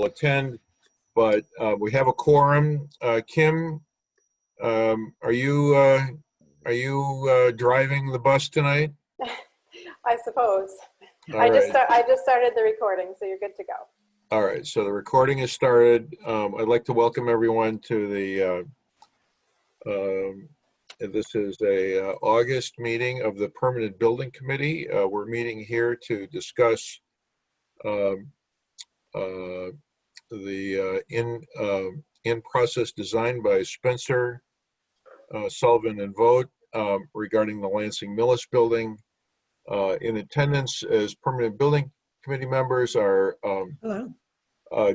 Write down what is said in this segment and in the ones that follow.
attend, but we have a quorum. Kim, are you driving the bus tonight? I suppose. All right. I just started the recording, so you're good to go. All right, so the recording has started. I'd like to welcome everyone to the, this is a August meeting of the Permanent Building Committee. We're meeting here to discuss the in-process design by Spencer, Sullivan, and Vogt regarding the Lansing Millis building. In attendance as Permanent Building Committee members are Hello.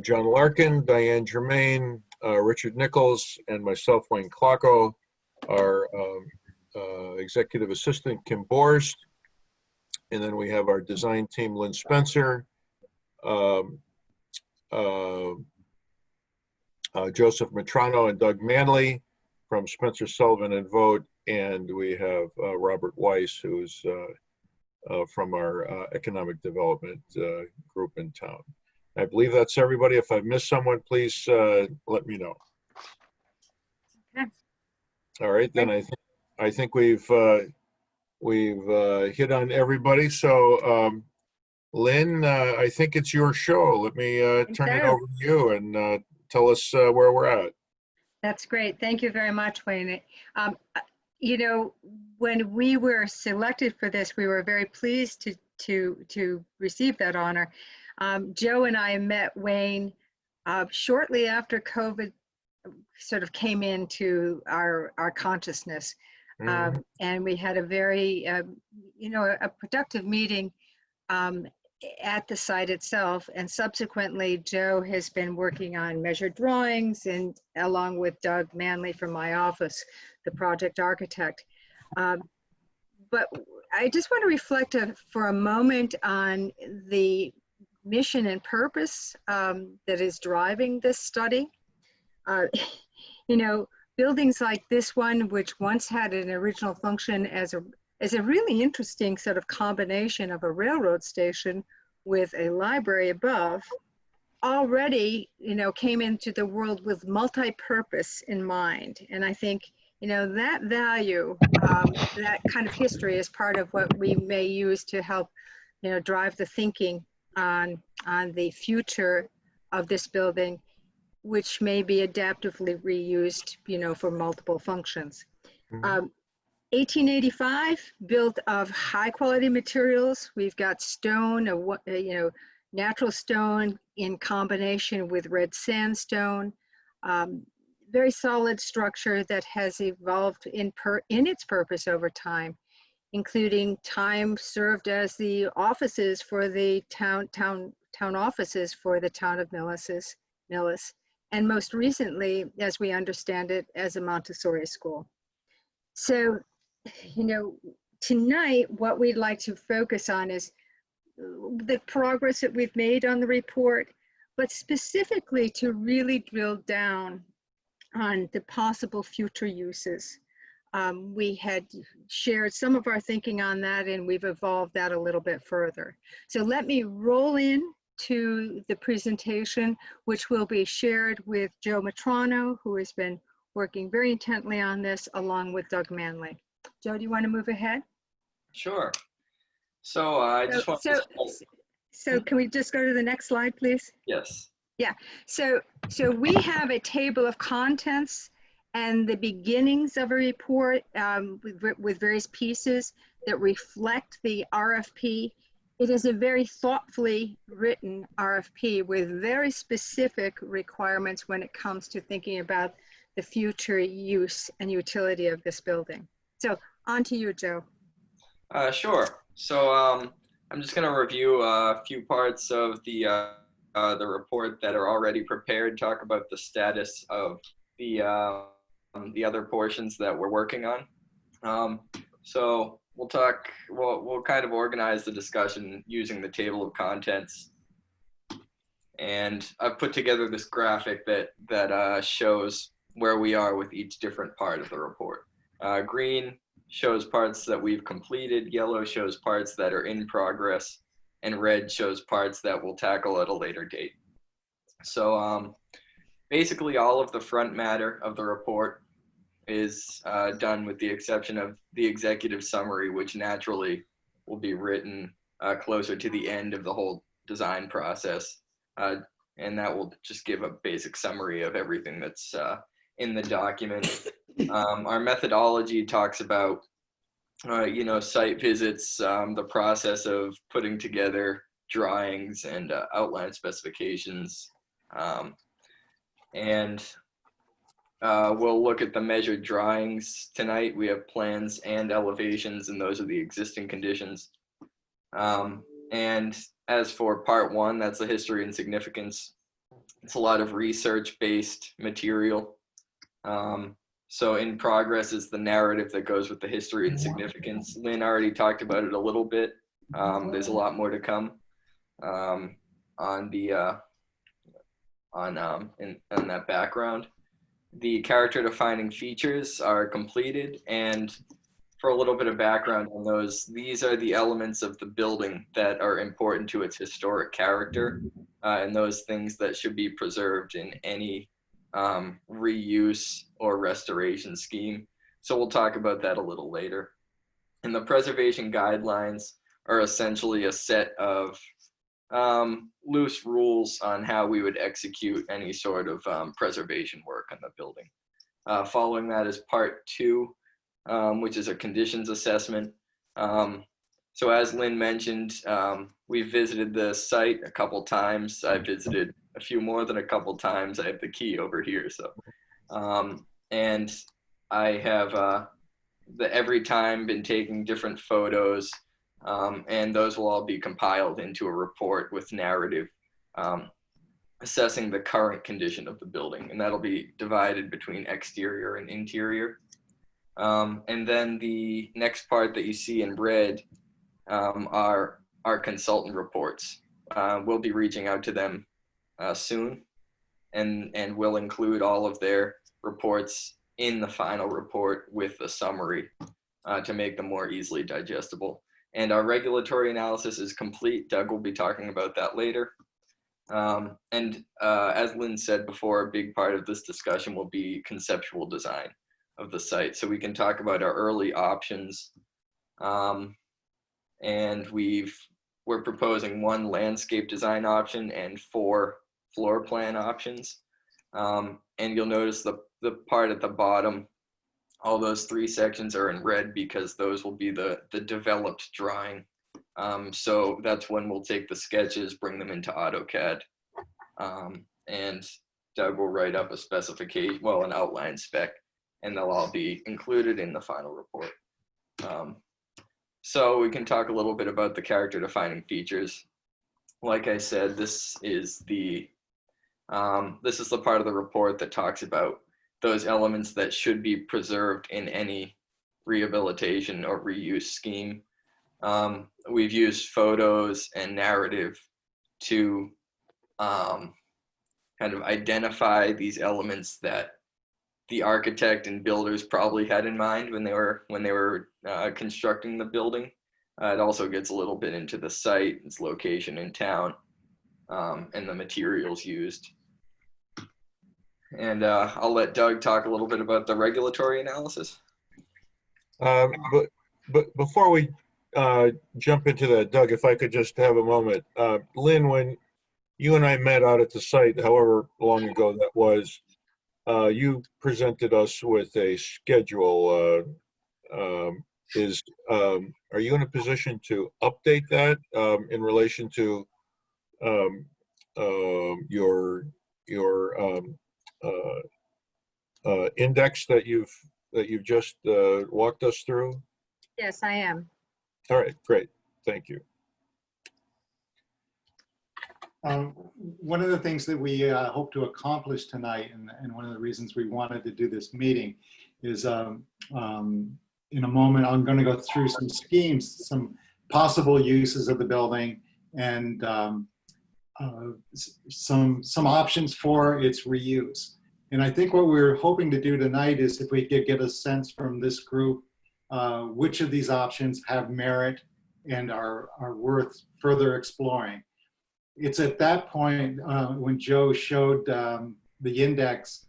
John Larkin, Diane Germain, Richard Nichols, and myself, Wayne Klocko. Our executive assistant, Kim Borst. And then we have our design team, Lynn Spencer, Joseph Matrano, and Doug Manley from Spencer, Sullivan, and Vogt. And we have Robert Weiss, who's from our economic development group in town. I believe that's everybody. If I've missed someone, please let me know. Okay. All right, then I think we've hit on everybody. So Lynn, I think it's your show. Let me turn it over to you and tell us where we're at. That's great. Thank you very much, Wayne. You know, when we were selected for this, we were very pleased to receive that honor. Joe and I met Wayne shortly after COVID sort of came into our consciousness. And we had a very, a productive meeting at the site itself. And subsequently, Joe has been working on measured drawings, and along with Doug Manley from my office, the project architect. But I just want to reflect for a moment on the mission and purpose that is driving this study. Buildings like this one, which once had an original function as a really interesting sort of combination of a railroad station with a library above, already, came into the world with multi-purpose in mind. And I think, that value, that kind of history is part of what we may use to help, drive the thinking on the future of this building, which may be adaptively reused, for multiple functions. 1885, built of high quality materials. We've got stone, natural stone in combination with red sandstone. Very solid structure that has evolved in its purpose over time, including time served as the offices for the town offices for the town of Millis, and most recently, as we understand it, as a Montessori school. So, tonight, what we'd like to focus on is the progress that we've made on the report, but specifically to really drill down on the possible future uses. We had shared some of our thinking on that, and we've evolved that a little bit further. So let me roll in to the presentation, which will be shared with Joe Matrano, who has been working very intently on this, along with Doug Manley. Joe, do you want to move ahead? Sure. So I just want to... So can we just go to the next slide, please? Yes. Yeah. So we have a table of contents and the beginnings of a report with various pieces that reflect the RFP. It is a very thoughtfully written RFP with very specific requirements when it comes to thinking about the future use and utility of this building. So on to you, Joe. Sure. So I'm just going to review a few parts of the report that are already prepared, talk about the status of the other portions that we're working on. So we'll kind of organize the discussion using the table of contents. And I've put together this graphic that shows where we are with each different part of the report. Green shows parts that we've completed, yellow shows parts that are in progress, and red shows parts that we'll tackle at a later date. So basically all of the front matter of the report is done with the exception of the executive summary, which naturally will be written closer to the end of the whole design process. And that will just give a basic summary of everything that's in the document. Our methodology talks about, site visits, the process of putting together drawings and outline specifications. And we'll look at the measured drawings tonight. We have plans and elevations, and those are the existing conditions. And as for part one, that's the history and significance. It's a lot of research-based material. So in progress is the narrative that goes with the history and significance. Lynn already talked about it a little bit. There's a lot more to come on that background. The character defining features are completed, and for a little bit of background on those, these are the elements of the building that are important to its historic character, and those things that should be preserved in any reuse or restoration scheme. So we'll talk about that a little later. And the preservation guidelines are essentially a set of loose rules on how we would execute any sort of preservation work on the building. Following that is part two, which is a conditions assessment. So as Lynn mentioned, we visited the site a couple times. I visited a few more than a couple times. I have the key over here. So, and I have every time been taking different photos, and those will all be compiled into a report with narrative assessing the current condition of the building, and that'll be divided between exterior and interior. And then the next part that you see in red are our consultant reports. We'll be reaching out to them soon, and we'll include all of their reports in the final report with the summary to make them more easily digestible. And our regulatory analysis is complete. Doug will be talking about that later. And as Lynn said before, a big part of this discussion will be conceptual design of the site. So we can talk about our early options. And we're proposing 1 landscape design option and 4 floor plan options. And you'll notice the part at the bottom, all those 3 sections are in red because those will be the developed drawing. So that's when we'll take the sketches, bring them into AutoCAD. And Doug will write up a specification, well, an outline spec, and they'll all be included in the final report. So we can talk a little bit about the character defining features. Like I said, this is the part of the report that talks about those elements that should be preserved in any rehabilitation or reuse scheme. We've used photos and narrative to kind of identify these elements that the architect and builders probably had in mind when they were constructing the building. It also gets a little bit into the site, its location in town, and the materials used. And I'll let Doug talk a little bit about the regulatory analysis. But before we jump into that, Doug, if I could just have a moment. Lynn, when you and I met out at the site, however long ago that was, you presented us with a schedule. Are you in a position to update that in relation to your index that you've just walked us through? Yes, I am. All right, great. Thank you. One of the things that we hope to accomplish tonight, and one of the reasons we wanted to do this meeting, is in a moment I'm going to go through some schemes, some possible uses of the building, and some options for its reuse. And I think what we're hoping to do tonight is if we could get a sense from this group which of these options have merit and are worth further exploring. it's at that point when Joe showed the index,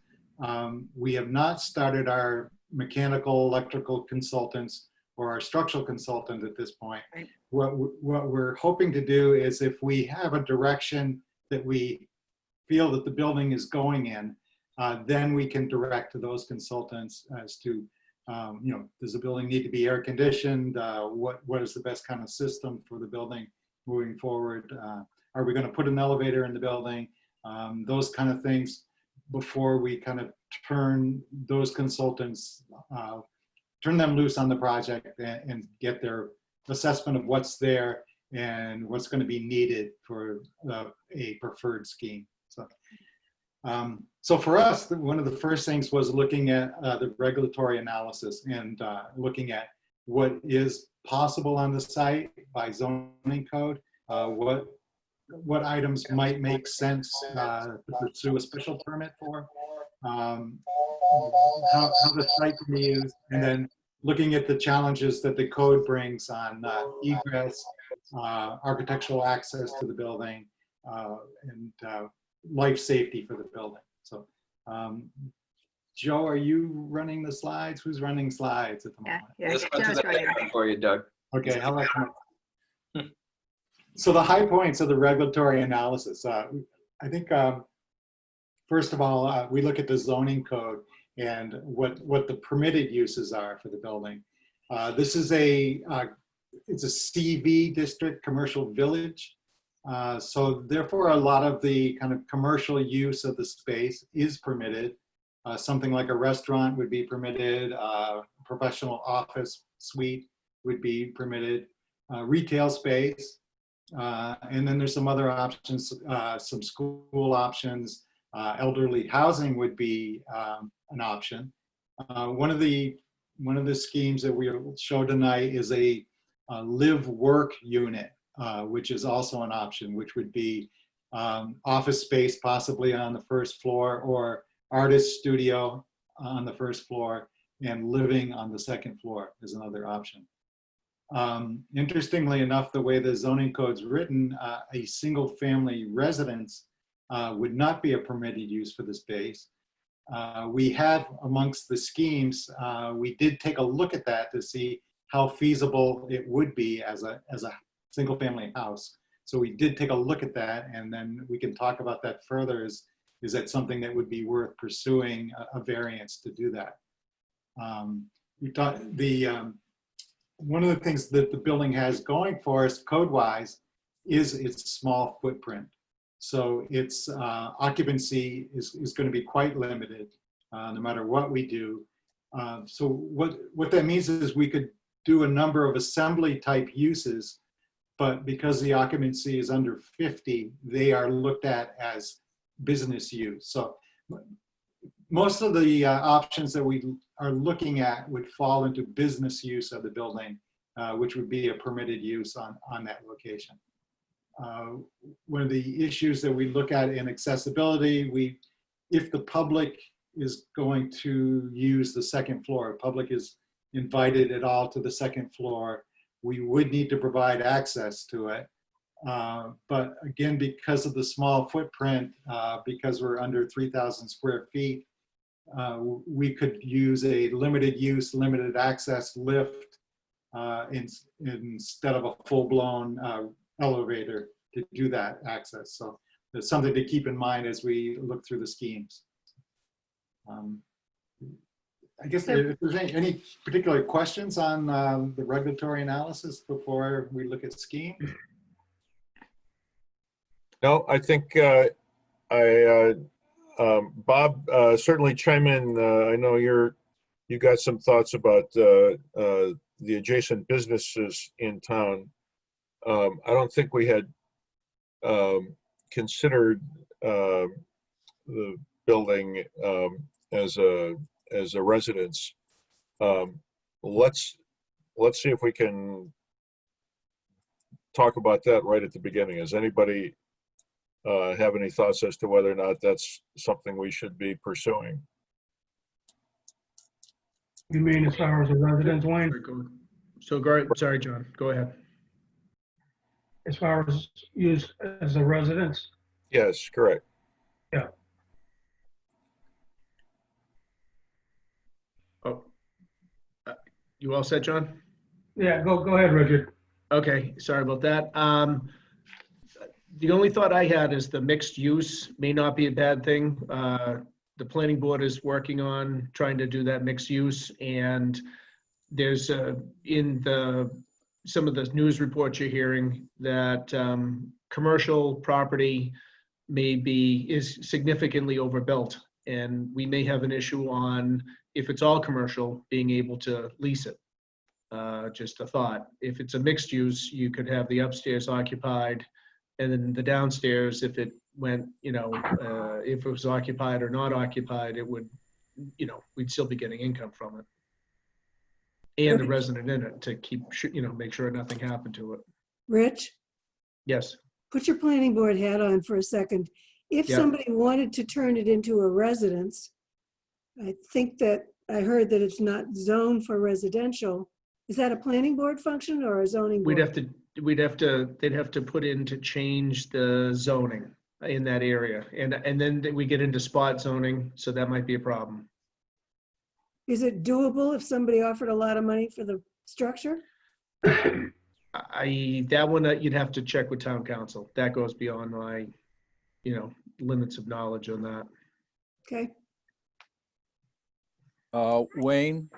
we have not started our mechanical, electrical consultants or our structural consultant at this point. Right. What we're hoping to do is, if we have a direction that we feel that the building is going in, then we can direct to those consultants as to, does the building need to be air conditioned? What is the best kind of system for the building moving forward? Are we going to put an elevator in the building? Those kind of things before we kind of turn those consultants, turn them loose on the project and get their assessment of what's there and what's going to be needed for a preferred scheme. So for us, one of the first things was looking at the regulatory analysis and looking at what is possible on the site by zoning code, what items might make sense to pursue a special permit for, how the site can be used, and then looking at the challenges that the code brings on egress, architectural access to the building, and life safety for the building. So, Joe, are you running the slides? Who's running slides at the moment? Yeah, Just went to Joe's the right. next one for you, Doug. Okay, how about so the high points of the regulatory analysis. I think, first of all, we look at the zoning code and what the permitted uses are for the building. This is it's a CV district, commercial village. So therefore, a lot of the kind of commercial use of the space is permitted. Something like a restaurant would be permitted. Professional office suite would be permitted. Retail space. And then there's some other options, some school options. Elderly housing would be an option. One of the schemes that we show tonight is a live-work unit, which is also an option, which would be office space possibly on the first floor, or artist studio on the first floor, and living on the second floor is another option. Interestingly enough, the way the zoning code's written, a single family residence would not be a permitted use for the space. We have amongst the schemes, we did take a look at that to see how feasible it would be as a single family house. So we did take a look at that, and then we can talk about that further. Is that something that would be worth pursuing a variance to do that? We thought one of the things that the building has going for us code-wise is its small footprint. So its occupancy is going to be quite limited no matter what we do. So what that means is we could do a number of assembly type uses, but because the occupancy is under 50, they are looked at as business use. So most of the options that we are looking at would fall into business use of the building, which would be a permitted use on that location. One of the issues that we look at in accessibility, if the public is going to use the second floor, public is invited at all to the second floor, we would need to provide access to it. But again, because of the small footprint, because we're under 3,000 square feet, we could use a limited use, limited access lift instead of a full-blown elevator to do that access. So there's something to keep in mind as we look through the schemes. I guess if there's any particular questions on the regulatory analysis before we look at scheme. No, I think Bob, certainly chime in. I know you got some thoughts about the adjacent businesses in town. I don't think we had considered the building as a residence. Let's see if we can talk about that right at the beginning. Does anybody have any thoughts as to whether or not that's something we should be pursuing? You mean as far as a residence, Wayne? So go ahead. Sorry, John. Go ahead. as far as use as a residence? Yes, correct. Oh, you all set, John? Yeah, go ahead, Richard. Okay, sorry about that. The only thought I had is the mixed use may not be a bad thing. The planning board is working on trying to do that mixed use, and there's in some of the news reports you're hearing that commercial property is significantly overbuilt, and we may have an issue on, if it's all commercial, being able to lease it. Just a thought. If it's a mixed use, you could have the upstairs occupied, and then the downstairs, if it went, if it was occupied or not occupied, it would, we'd still be getting income from it. And the resident in it to keep, make sure nothing happened to it. Rich, Yes. put your planning board hat on for a second. If Yeah. somebody wanted to turn it into a residence, I think that I heard that it's not zoned for residential. Is that a planning board function or a zoning board? They'd have to put in to change the zoning in that area. And then we get into spot zoning, so that might be a problem. Is it doable if somebody offered a lot of money for the structure? That one, you'd have to check with town council. That goes beyond my, limits of knowledge on that. Okay. Wayne,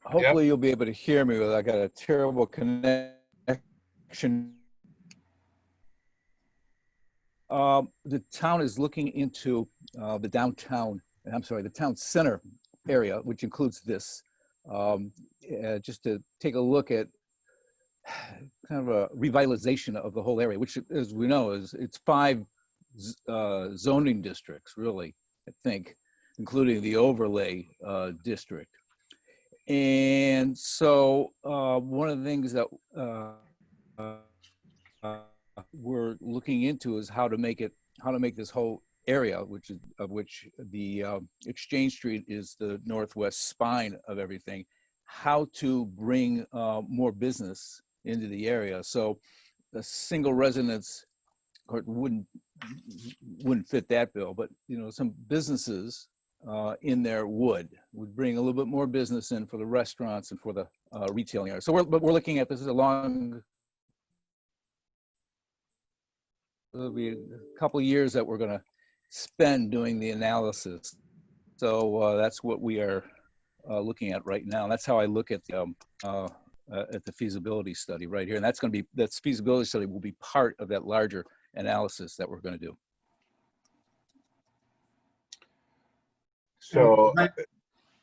hopefully you'll be able to hear me, but I got a terrible connection. The town is looking into the town center area, which includes this, just to take a look at kind of a revitalization of the whole area, which, as we know, it's 5 zoning districts, really, I think, including the overlay district. And so one of the things that we're looking into is how to make this whole area, which the Exchange Street is the northwest spine of everything, how to bring more business into the area. So the single residence wouldn't fit that bill, but some businesses in there would bring a little bit more business in for the restaurants and for the retailing area. So we're looking at this as it'll be a couple of years that we're going to spend doing the analysis. So that's what we are looking at right now. That's how I look at the feasibility study right here. And that feasibility study will be part of that larger analysis that we're going to do. So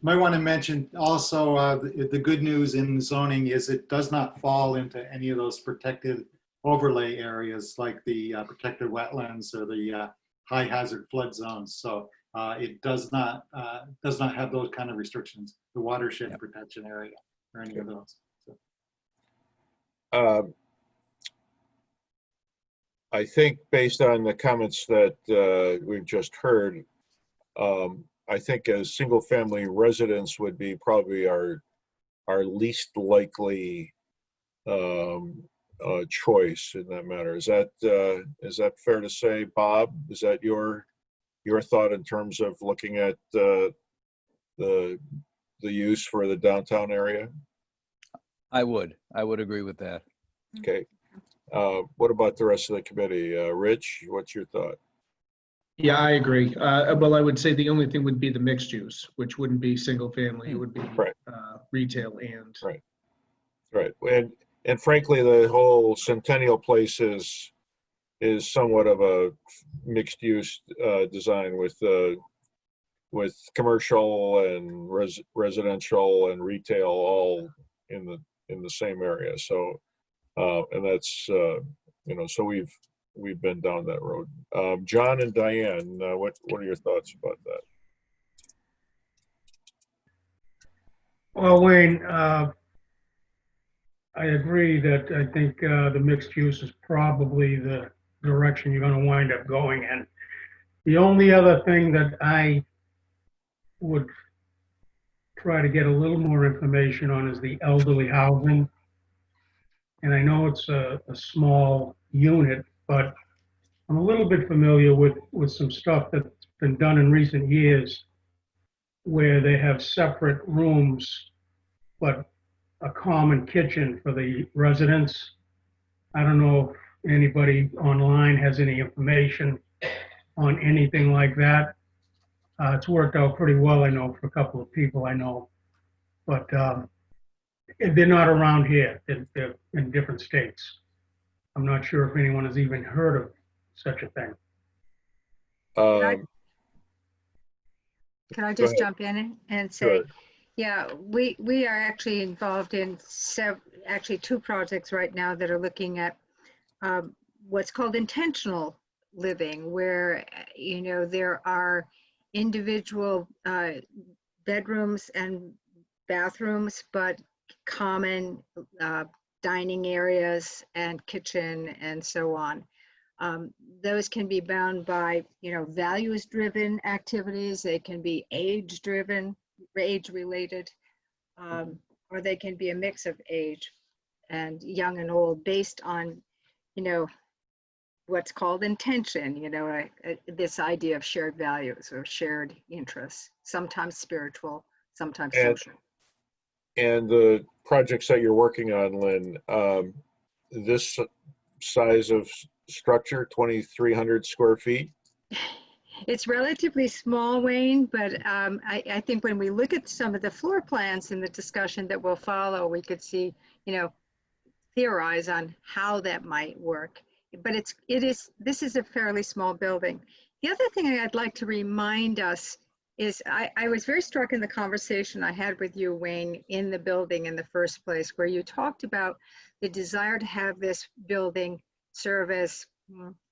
Might want to mention also the good news in zoning is it does not fall into any of those protected overlay areas like the protected wetlands or the high hazard flood zones. So it does not have those kind of restrictions, the watershed protection area or any of those. So. I think based on the comments that we've just heard, I think a single family residence would be probably our least likely choice in that matter. Is that fair to say, Bob? Is that your thought in terms of looking at the use for the downtown area? I would agree with that. Okay. What about the rest of the committee? Rich, what's your thought? Yeah, I agree. Well, I would say the only thing would be the mixed use, which wouldn't be single family. It would be Right. Retail and. Right. And frankly, the whole Centennial Place is somewhat of a mixed use design with commercial and residential and retail all in the same area. So and that's so we've been down that road. John and Diane, what are your thoughts about that? Well, Wayne, I agree that I think the mixed use is probably the direction you're going to wind up going in. The only other thing that I would try to get a little more information on is the elderly housing. And I know it's a small unit, but I'm a little bit familiar with some stuff that's been done in recent years where they have separate rooms, but a common kitchen for the residents. I don't know if anybody online has any information on anything like that. It's worked out pretty well, I know, for a couple of people I know. But they're not around here. They're in different states. I'm not sure if anyone has even heard of such a thing. Can I Go just ahead. jump in and say, Sure. yeah, we are actually involved in actually 2 projects right now that are looking at what's called intentional living, where there are individual bedrooms and bathrooms, but common dining areas and kitchen and so on. Those can be bound by, values-driven activities. They can be age-driven, age-related, or they can be a mix of age and young and old based on, what's called intention, this idea of shared values or shared interests, sometimes spiritual, sometimes And- social. And the projects that you're working on, Lynn, this size of structure, 2,300 square feet? It's relatively small, Wayne, but I think when we look at some of the floor plans in the discussion that will follow, we could see, theorize on how that might work. But this is a fairly small building. The other thing I'd like to remind us is I was very struck in the conversation I had with you, Wayne, in the building in the first place, where you talked about the desire to have this building serve as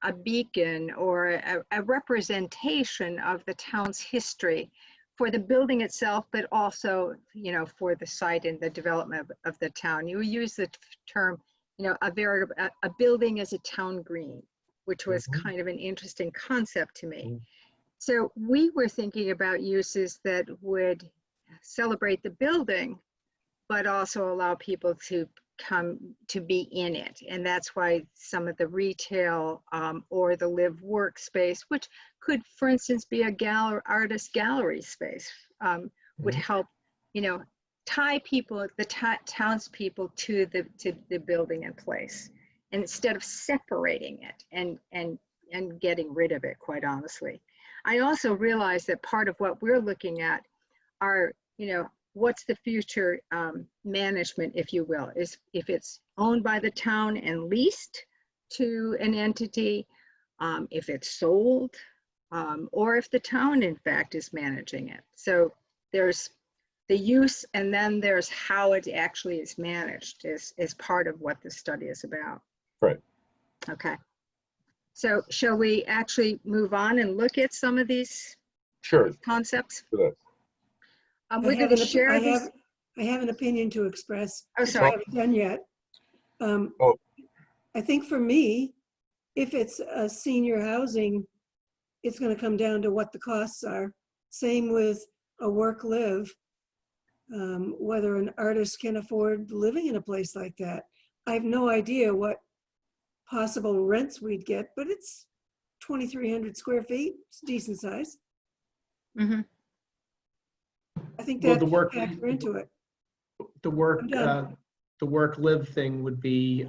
a beacon or a representation of the town's history for the building itself, but also, for the site and the development of the town. You use the term, a building as a town green, which was kind of an interesting concept to me. So we were thinking about uses that would celebrate the building, but also allow people to come to be in it. And that's why some of the retail or the live workspace, which could, for instance, be a artist gallery space, would help, tie people, the townspeople to the building in place, and instead of separating it and getting rid of it, quite honestly. I also realize that part of what we're looking at are, what's the future management, if you will, is if it's owned by the town and leased to an entity, if it's sold, or if the town, in fact, is managing it. So there's the use, and then there's how it actually is managed is part of what this study is about. Right. Okay. So shall we actually move on and look at some of these Sure. concepts? Good. We're going to share this. I have an opinion to express. Oh, which I sorry. haven't done yet. Oh. I think for me, if it's a senior housing, it's going to come down to what the costs are. Same with a work-live, whether an artist can afford living in a place like that. I have no idea what possible rents we'd get, but it's 2,300 square feet. It's decent size. Mm-hmm. I think Well, that the work- factor into it. The work, I'm done. the work-live thing would be,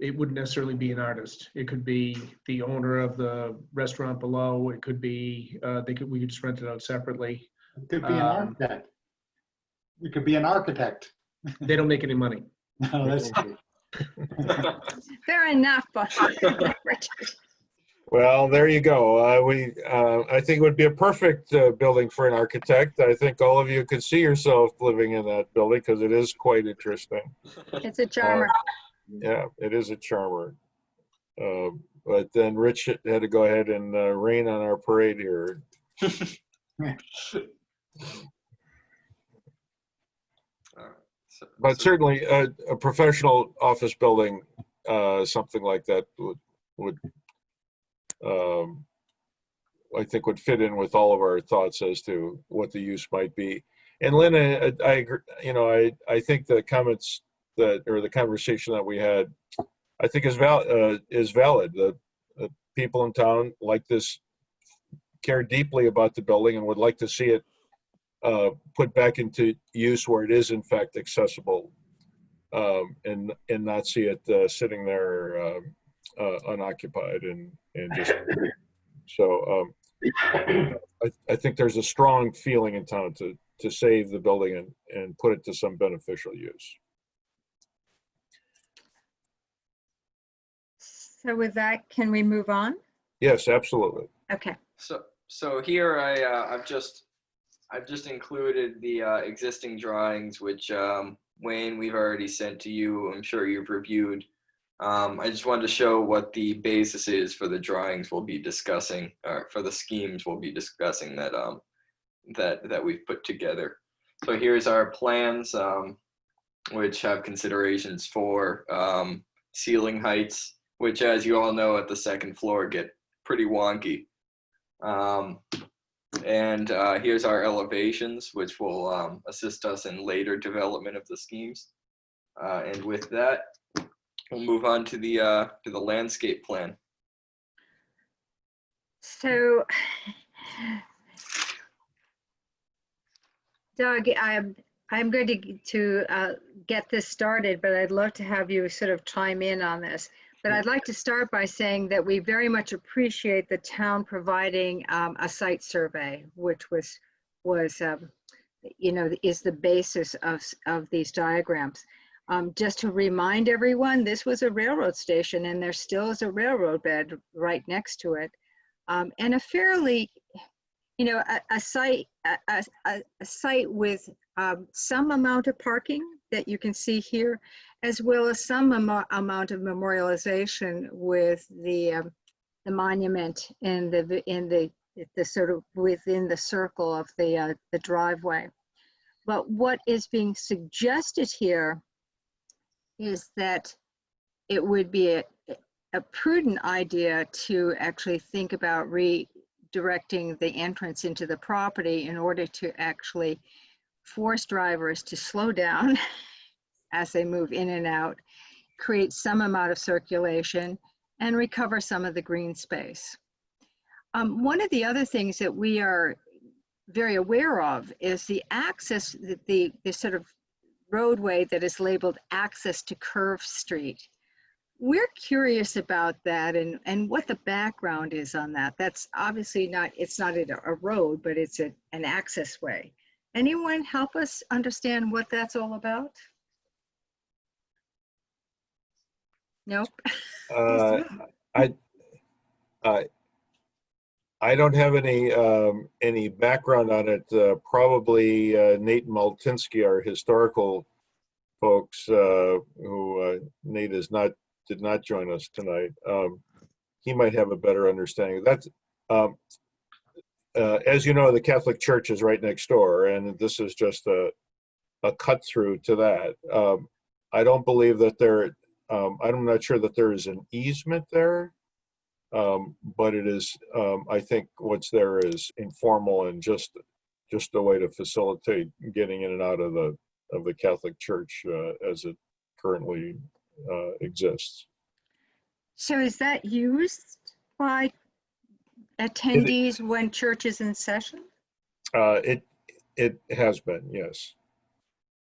it wouldn't necessarily be an artist. It could be the owner of the restaurant below. It could be, we could just rent it out separately. It could be an architect. It could be an architect. They don't make any money. No, that's true. Fair enough, Richard. Well, there you go. I think it would be a perfect building for an architect. I think all of you could see yourself living in that building because it is quite interesting. It's a charmer. Yeah, it is a charmer. But then Rich had to go ahead and rain on our parade here. But certainly a professional office building, something like that would I think would fit in with all of our thoughts as to what the use might be. And Lynn, I agree, I think the comments or the conversation that we had, I think is valid. The people in town like this, care deeply about the building, and would like to see it put back into use where it is in fact accessible, and not see it sitting there unoccupied and just so. I think there's a strong feeling in town to save the building and put it to some beneficial use. So with that, can we move on? Yes, absolutely. Okay. So here I've just included the existing drawings, which Wayne, we've already sent to you. I'm sure you've reviewed. I just wanted to show what the basis is for the drawings we'll be discussing, or for the schemes we'll be discussing that that we've put together. So here's our plans, which have considerations for ceiling heights, which, as you all know, at the second floor get pretty wonky. And here's our elevations, which will assist us in later development of the schemes. And with that, we'll move on to the landscape plan. So, Doug, I'm going to get this started, but I'd love to have you sort of chime in on this. But I'd like to start by saying that we very much appreciate the town providing a site survey, which was you know, is the basis of these diagrams. Just to remind everyone, this was a railroad station, and there still is a railroad bed right next to it, and a fairly, you know, a site with some amount of parking that you can see here, as well as some amount of memorialization with the monument in the sort of within the circle of the driveway. But what is being suggested here is that it would be a prudent idea to actually think about redirecting the entrance into the property in order to actually force drivers to slow down as they move in and out, create some amount of circulation, and recover some of the green space. One of the other things that we are very aware of is the access, the sort of roadway that is labeled access to Curve Street. We're curious about that and what the background is on that. That's obviously not, it's not a road, but it's an access way. Anyone help us understand what that's all about? Nope. I don't have any background on it. Probably Nate Maltinsky, our historical folks, who Nate did not join us tonight. He might have a better understanding. That's as you know, the Catholic Church is right next door, and this is just a cut through to that. I don't believe that there. I'm not sure that there is an easement there. But it is, I think what's there is informal and just a way to facilitate getting in and out of the Catholic Church as it currently exists. So is that used by attendees when church is in session? It has been, yes.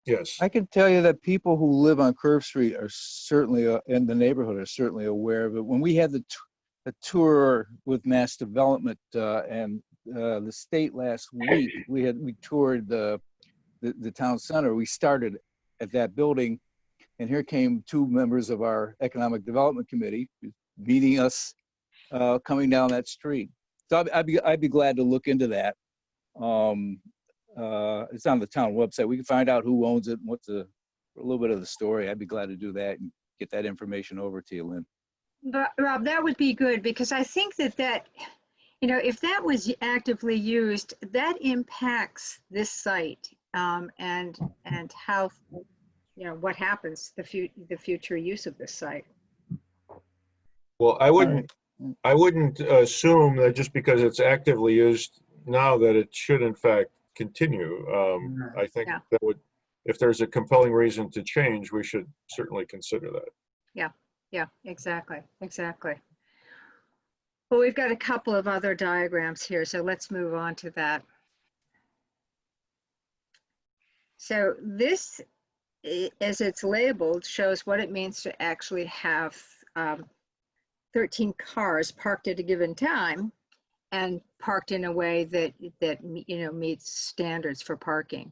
Yes. I can tell you that people who live on Curve Street are certainly, in the neighborhood, are certainly aware of it. When we had the tour with Mass Development and the state last week, we toured the town center. We started at that building, and here came two members of our Economic Development Committee meeting us coming down that street. So I'd be glad to look into that. It's on the town website. We can find out who owns it and what's a little bit of the story. I'd be glad to do that and get that information over to you, Lynn. But Rob, that would be good, because I think that, you know, if that was actively used, that impacts this site and how, you know, what happens, the future use of this site. Well, I wouldn't assume that just because it's actively used now that it should in fact continue. I think that would, if there's a compelling reason to change, we should certainly consider that. Yeah. Yeah, exactly, exactly. Well, we've got a couple of other diagrams here, so let's move on to that. So this, as it's labeled, shows what it means to actually have 13 cars parked at a given time and parked in a way that meets standards for parking.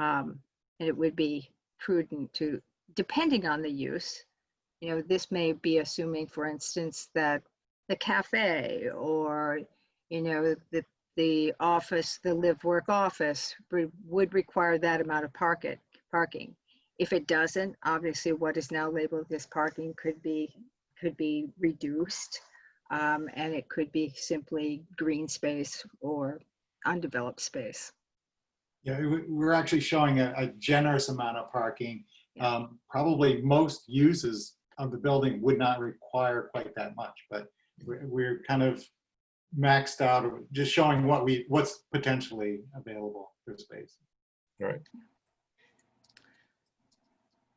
And it would be prudent to, depending on the use, this may be assuming, for instance, that the cafe or, the office, the live work office would require that amount of parking. If it doesn't, obviously what is now labeled as parking could be reduced, and it could be simply green space or undeveloped space. Yeah, we're actually showing a generous amount of parking. Probably most uses of the building would not require quite that much, but we're kind of maxed out, just showing what's potentially available for space. Right.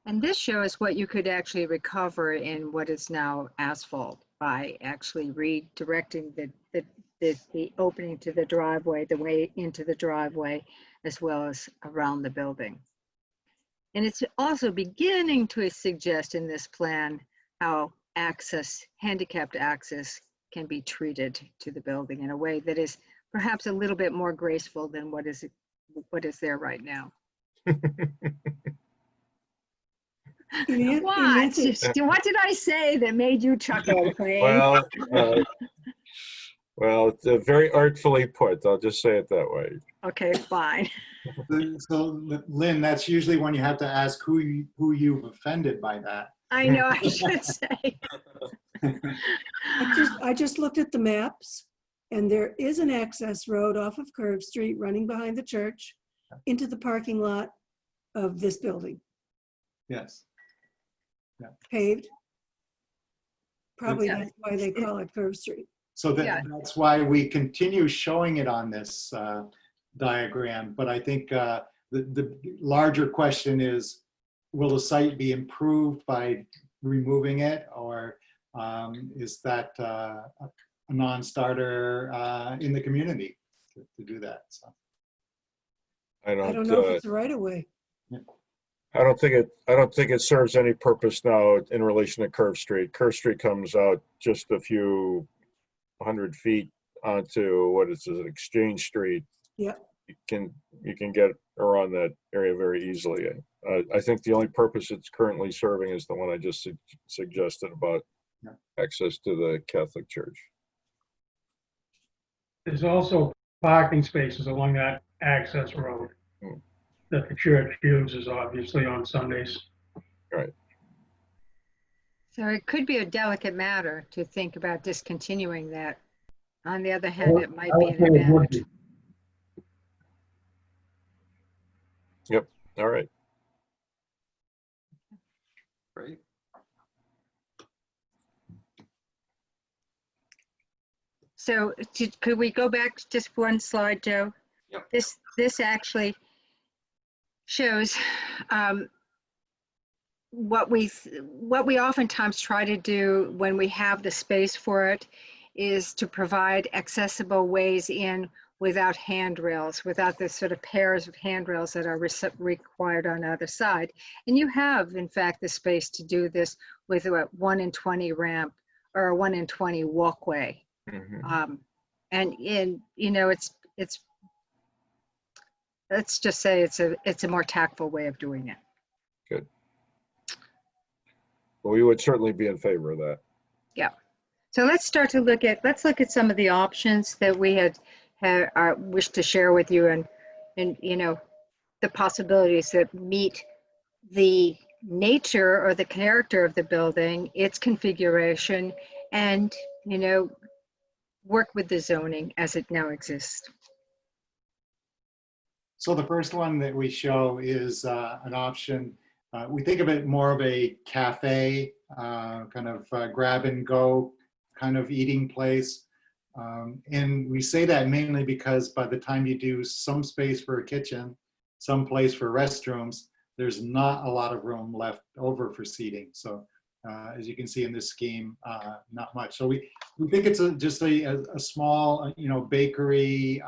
And this shows what you could actually recover in what is now asphalt by actually redirecting the opening to the driveway, the way into the driveway, as well as around the building. And it's also beginning to suggest in this plan how handicapped access can be treated to the building in a way that is perhaps a little bit more graceful than what is there right now. What? What did I say that made you chuckle, Wayne? Well, it's very artfully put. I'll just say it that way. Okay, fine. So, Lynn, that's usually when you have to ask who you've offended by that. I know, I should say. I just looked at the maps, and there is an access road off of Curve Street running behind the church into the parking lot of this building. Yes. Yeah. Paved. Probably that's why they call it Curve Street. So that's why we continue showing it on this diagram. But I think the larger question is, will the site be improved by removing it, or is that a non-starter in the community to do that? So I don't know if it's the right of way. I don't think it serves any purpose now in relation to Curve Street. Curve Street comes out just a few 100 feet onto what is an Exchange Street. Yeah. You can get around that area very easily. I think the only purpose it's currently serving is the one I just suggested about access to the Catholic Church. There's also parking spaces along that access road that the church uses, obviously, on Sundays. Right. So it could be a delicate matter to think about discontinuing that. On the other hand, it might be an advantage. Yep. All right. Great. So could we go back just one slide, Joe? Yep. This actually shows what we oftentimes try to do when we have the space for it is to provide accessible ways in without handrails, without the sort of pairs of handrails that are required on the other side. And you have, in fact, the space to do this with a 1 in 20 ramp or a 1 in 20 walkway. Mm-hmm. It's let's just say it's a more tactful way of doing it. Good. Well, we would certainly be in favor of that. Yeah. So let's look at some of the options that we had wished to share with you, and the possibilities that meet the nature or the character of the building, its configuration, and work with the zoning as it now exists. So the first one that we show is an option. We think of it more of a cafe, kind of grab and go kind of eating place. And we say that mainly because by the time you do some space for a kitchen, some place for restrooms, there's not a lot of room left over for seating. So As you can see in this scheme, not much. So we think it's just a small, bakery,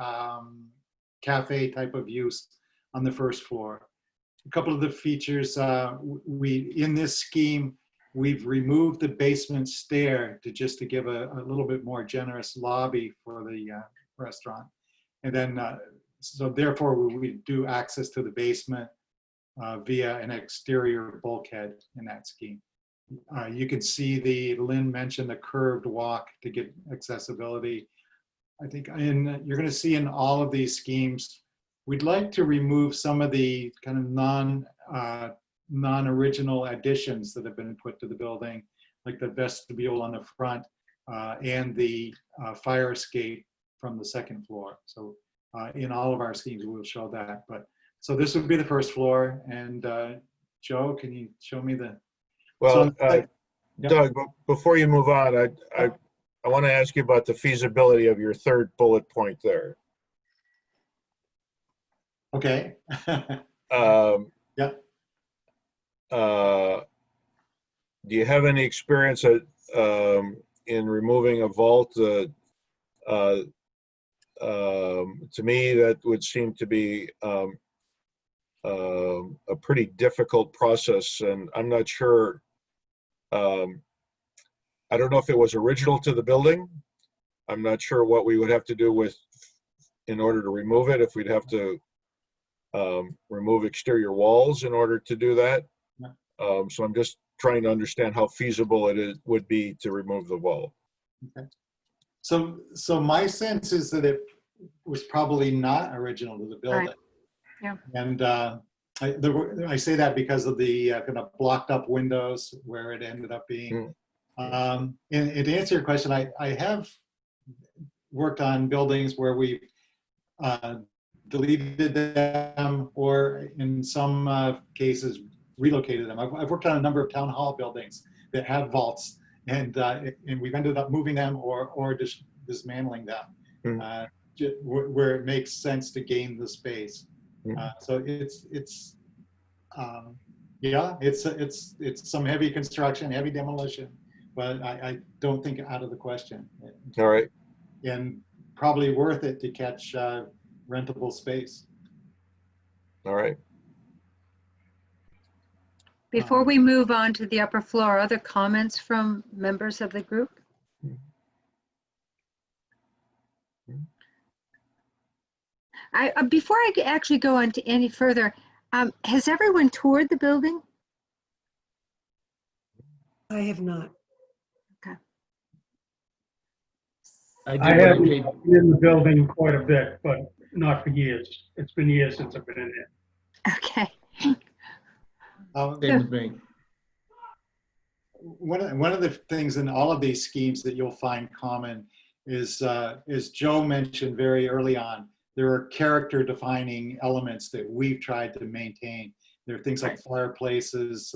cafe type of use on the first floor. A couple of the features, in this scheme, we've removed the basement stair to give a little bit more generous lobby for the restaurant. And then, so therefore we do access to the basement via an exterior bulkhead in that scheme. You can see Lynn mentioned the curved walk to get accessibility. I think you're going to see in all of these schemes, we'd like to remove some of the kind of non-original additions that have been put to the building, like the vestibule on the front and the fire escape from the second floor. So in all of our schemes, we'll show that. But so this would be the first floor. And Joe, can you show me the? Well, yeah. Doug, before you move on, I want to ask you about the feasibility of your third bullet point there. Okay. Yeah. Do you have any experience in removing a vault? To me, that would seem to be a pretty difficult process, and I'm not sure. I don't know if it was original to the building. I'm not sure what we would have to do in order to remove it, if we'd have to remove exterior walls in order to do that. So I'm just trying to understand how feasible would be to remove the wall. Okay. So my sense is that it was probably not original to the building. Right. Yeah. And I say that because of the kind of blocked up windows where it ended up being. And to answer your question, I have worked on buildings where we've deleted them, or in some cases relocated them. I've worked on a number of town hall buildings that have vaults, and we've ended up moving them or just dismantling them where it makes sense to gain the space. So it's some heavy construction, heavy demolition, but I don't think out of the question. All right. And probably worth it to catch rentable space. All right. Before we move on to the upper floor, other comments from members of the group? Before I actually go on to any further, has everyone toured the building? I have not. Okay. I have been in the building quite a bit, but not for years. It's been years since I've been in there. Okay. Same with me. One of the things in all of these schemes that you'll find common is, as Joe mentioned very early on, there are character defining elements that we've tried to maintain. There are things like fireplaces,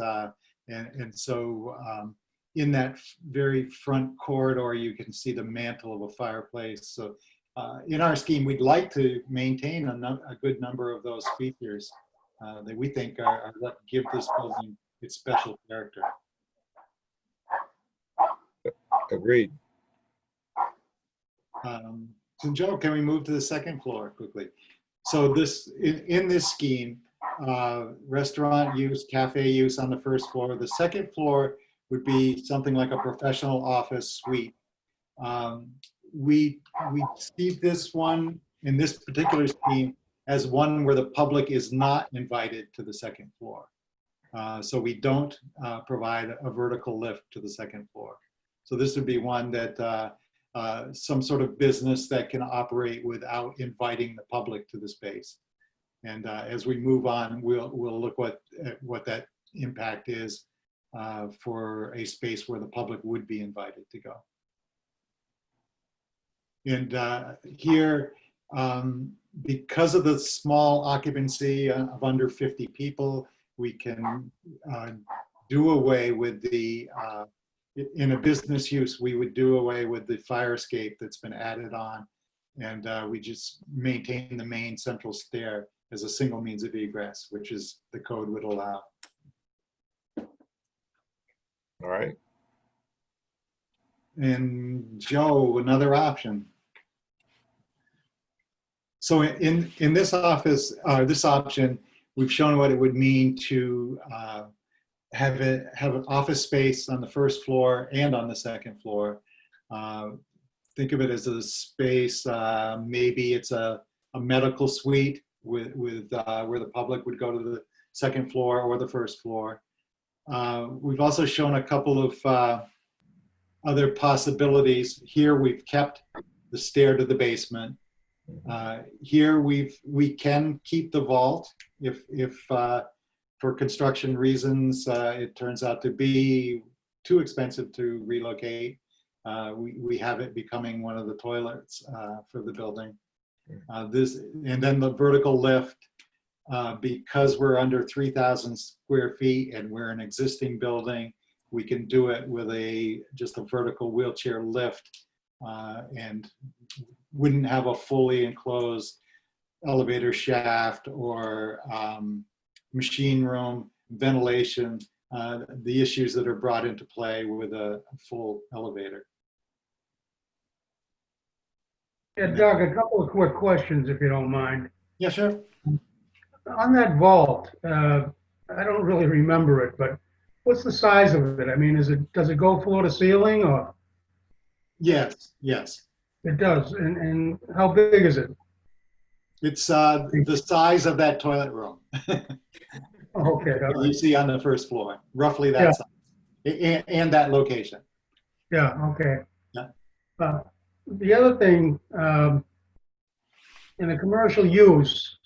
and so in that very front corridor, you can see the mantle of a fireplace. So in our scheme, we'd like to maintain a good number of those features that we think are what give this building its special character. Agreed. So Joe, can we move to the second floor quickly? So in this scheme, restaurant use, cafe use on the first floor. The second floor would be something like a professional office suite. We see this one in this particular scheme as one where the public is not invited to the second floor. So we don't provide a vertical lift to the second floor. So this would be one that some sort of business that can operate without inviting the public to the space. And as we move on, we'll look at what that impact is for a space where the public would be invited to go. And here, because of the small occupancy of under 50 people, we can do away with the, in a business use, we would do away with the fire escape that's been added on. And we just maintain the main central stair as a single means of egress, which is the code would allow. All right. And Joe, another option. So in this office, this option, we've shown what it would mean to have an office space on the first floor and on the second floor. Think of it as a space, maybe it's a medical suite with where the public would go to the second floor or the first floor. We've also shown a couple of other possibilities. Here we've kept the stair to the basement. Here we can keep the vault if for construction reasons it turns out to be too expensive to relocate. We have it becoming one of the toilets for the building. And then the vertical lift, because we're under 3,000 square feet and we're an existing building, we can do it with just a vertical wheelchair lift and wouldn't have a fully enclosed elevator shaft or machine room, ventilation, the issues that are brought into play with a full elevator. Yeah, Doug, a couple of quick questions, if you don't mind. Yeah, sure. On that vault, I don't really remember it, but what's the size of it? I mean, does it go floor to ceiling or? Yes, yes. It does. And how big is it? It's the size of that toilet room. Okay. All You right. see on the first floor, roughly that Yeah. size, and that location. Yeah, okay. Yeah. The other thing, in a commercial use,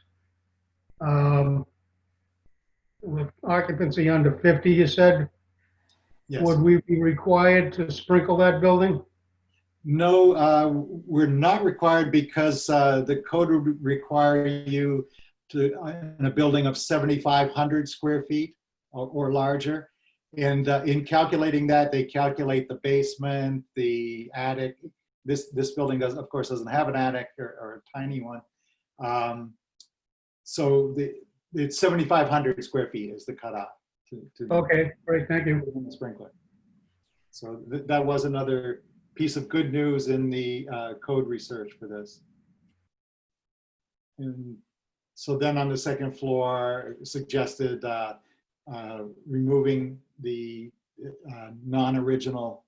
with occupancy under 50, you said, Yes. would we be required to sprinkle that building? No, we're not required because the code would require you to, in a building of 7,500 square feet or larger. And in calculating that, they calculate the basement, the attic. This building does, of course, doesn't have an attic or a tiny one. So it's 7,500 square feet is the cutoff. Okay, great, thank you. Sprinkler. So that was another piece of good news in the code research for this. And so then on the second floor, suggested removing the non-original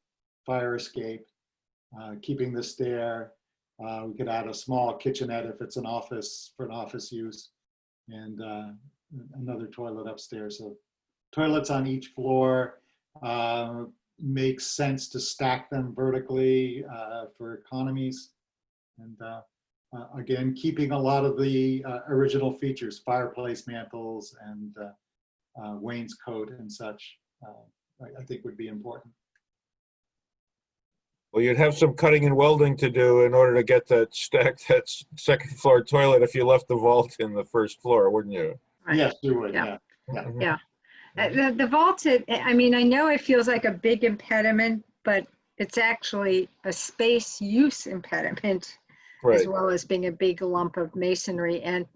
fire escape, keeping the stair. We could add a small kitchenette if it's an office, for an office use, and another toilet upstairs. So toilets on each floor. Makes sense to stack them vertically for economies. And again, keeping a lot of the original features, fireplace mantles and wainscot and such, I think would be important. Well, you'd have some cutting and welding to do in order to get that second floor toilet if you left the vault in the first floor, wouldn't you? Right. Yes, you would, Yeah. yeah. Yeah. The vault, I mean, I know it feels like a big impediment, but it's actually a space use impediment Right. as well as being a big lump of masonry. And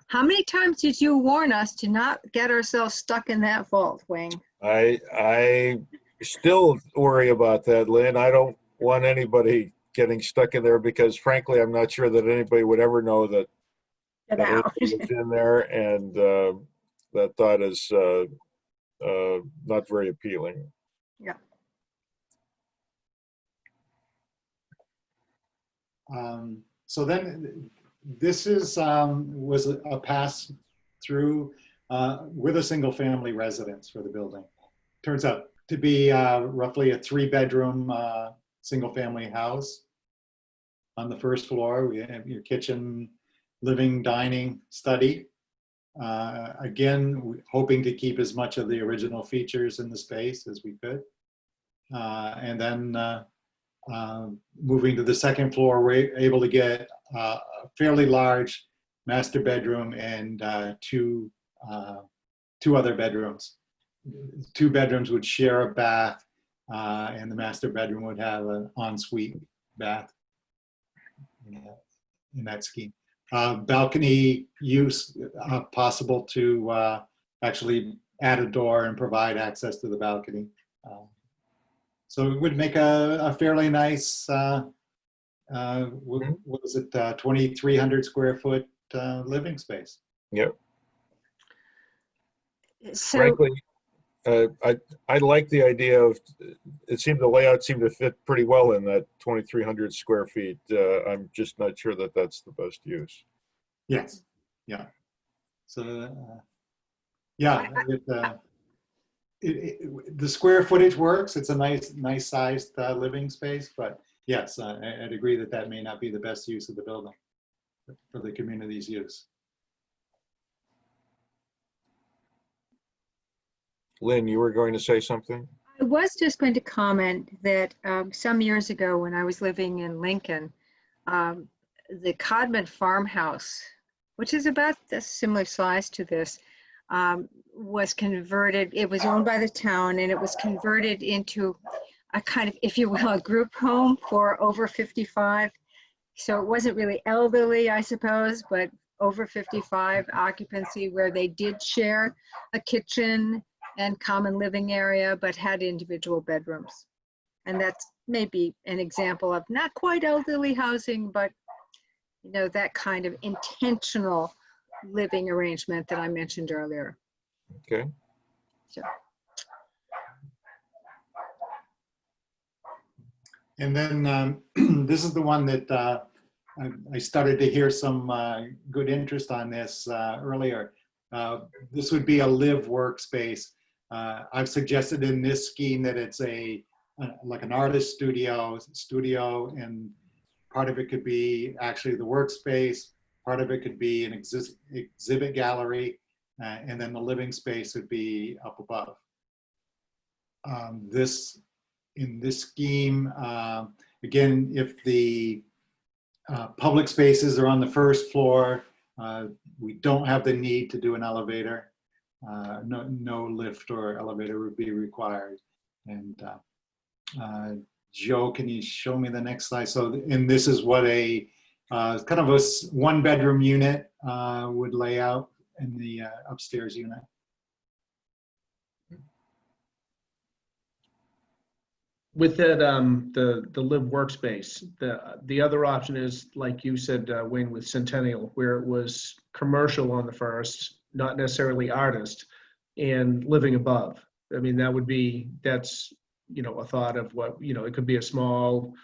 how many times did you warn us to not get ourselves stuck in that vault, Wayne? I still worry about that, Lynn. I don't want anybody getting stuck in there because frankly, I'm not sure that anybody would ever know that Get out. anybody was in there, and that thought is not very appealing. Yeah. So then this is was a pass through with a single family residence for the building. Turns out to be roughly a 3-bedroom single family house. On the first floor, we have your kitchen, living, dining, study. Again, hoping to keep as much of the original features in the space as we could. And then moving to the second floor, we're able to get a fairly large master bedroom and two other bedrooms. 2 bedrooms would share a bath, and the master bedroom would have an ensuite bath in that scheme. Balcony use possible to actually add a door and provide access to the balcony So it would make a fairly nice, what is it, 2,300 square foot living space. Yep. So, Frankly, I like the idea of, the layout seemed to fit pretty well in that 2,300 square feet. I'm just not sure that that's the best use. Yes, yeah. So, yeah, the square footage works. It's a nice sized living space, but yes, I'd agree that that may not be the best use of the building for the community's use. Lynn, you were going to say something? I was just going to comment that some years ago when I was living in Lincoln, the Codman farmhouse, which is about a similar size to this, was converted. It was owned by the town and it was converted into a kind of, if you will, a group home for over 55. So it wasn't really elderly, I suppose, but over 55 occupancy where they did share a kitchen and common living area, but had individual bedrooms. And that's maybe an example of not quite elderly housing, but that kind of intentional living arrangement that I mentioned earlier. Okay. So. And then this is the one that I started to hear some good interest on this earlier. This would be a live workspace. I've suggested in this scheme that it's like an artist studio, and part of it could be actually the workspace, part of it could be an exhibit gallery, and then the living space would be up above. In this scheme, again, if the public spaces are on the first floor, we don't have the need to do an elevator. No lift or elevator would be required. And Joe, can you show me the next slide? So, and this is what a kind of a one-bedroom unit would lay out in the upstairs unit. With that, the live workspace, the other option is, like you said, Wayne, with Centennial, where it was commercial on the first, not necessarily artist, and living above. I mean, that's a thought of what, it could be a small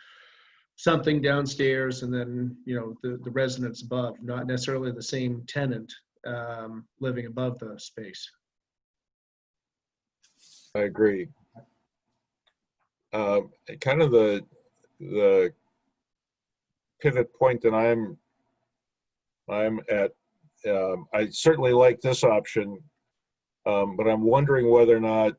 something downstairs and then, the residents above, not necessarily the same tenant living above the space. I agree. Kind of the pivot point that I'm at, I certainly like this option, but I'm wondering whether or not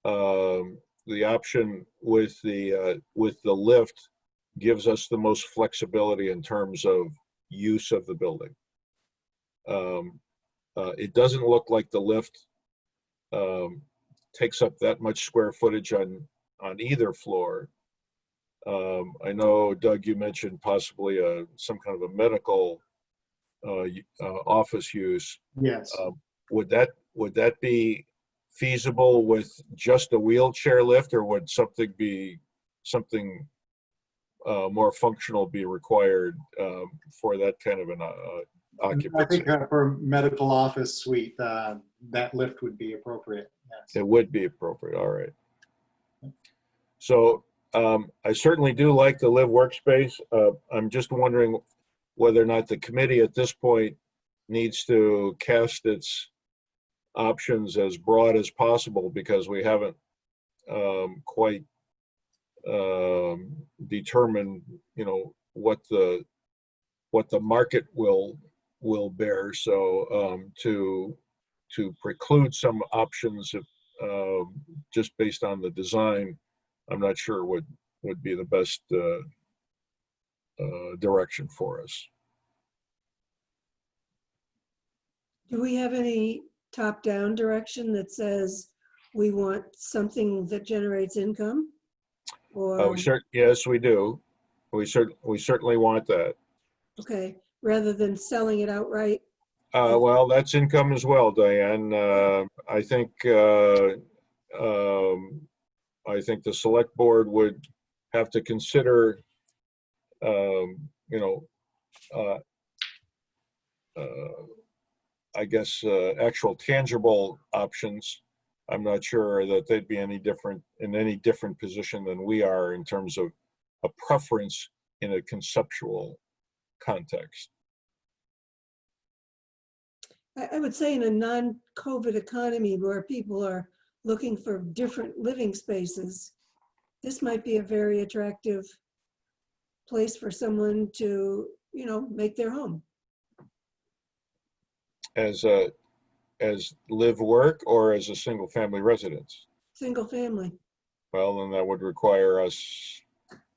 the option with the lift gives us the most flexibility in terms of use of the building. It doesn't look like the lift takes up that much square footage on either floor. I know, Doug, you mentioned possibly some kind of a medical office use. Yes. Would that be feasible with just a wheelchair lift, or would something more functional be required for that kind of an occupancy? I think for medical office suite, that lift would be appropriate. Yes. It would be appropriate. All right. So I certainly do like the live workspace. I'm just wondering whether or not the committee at this point needs to cast its options as broad as possible, because we haven't quite determined, what the market will bear. So to preclude some options just based on the design, I'm not sure would be the best direction for us. Do we have any top-down direction that says we want something that generates income? Or Yes, we do. We certainly want that. okay, rather than selling it outright? Well, that's income as well, Diane. I think I think the select board would have to consider, I guess, actual tangible options. I'm not sure that they'd be any different in any different position than we are in terms of a preference in a conceptual context. I would say in a non-COVID economy where people are looking for different living spaces, this might be a very attractive place for someone to, make their home. As live work or as a single family residence? Single family Well, then that would require us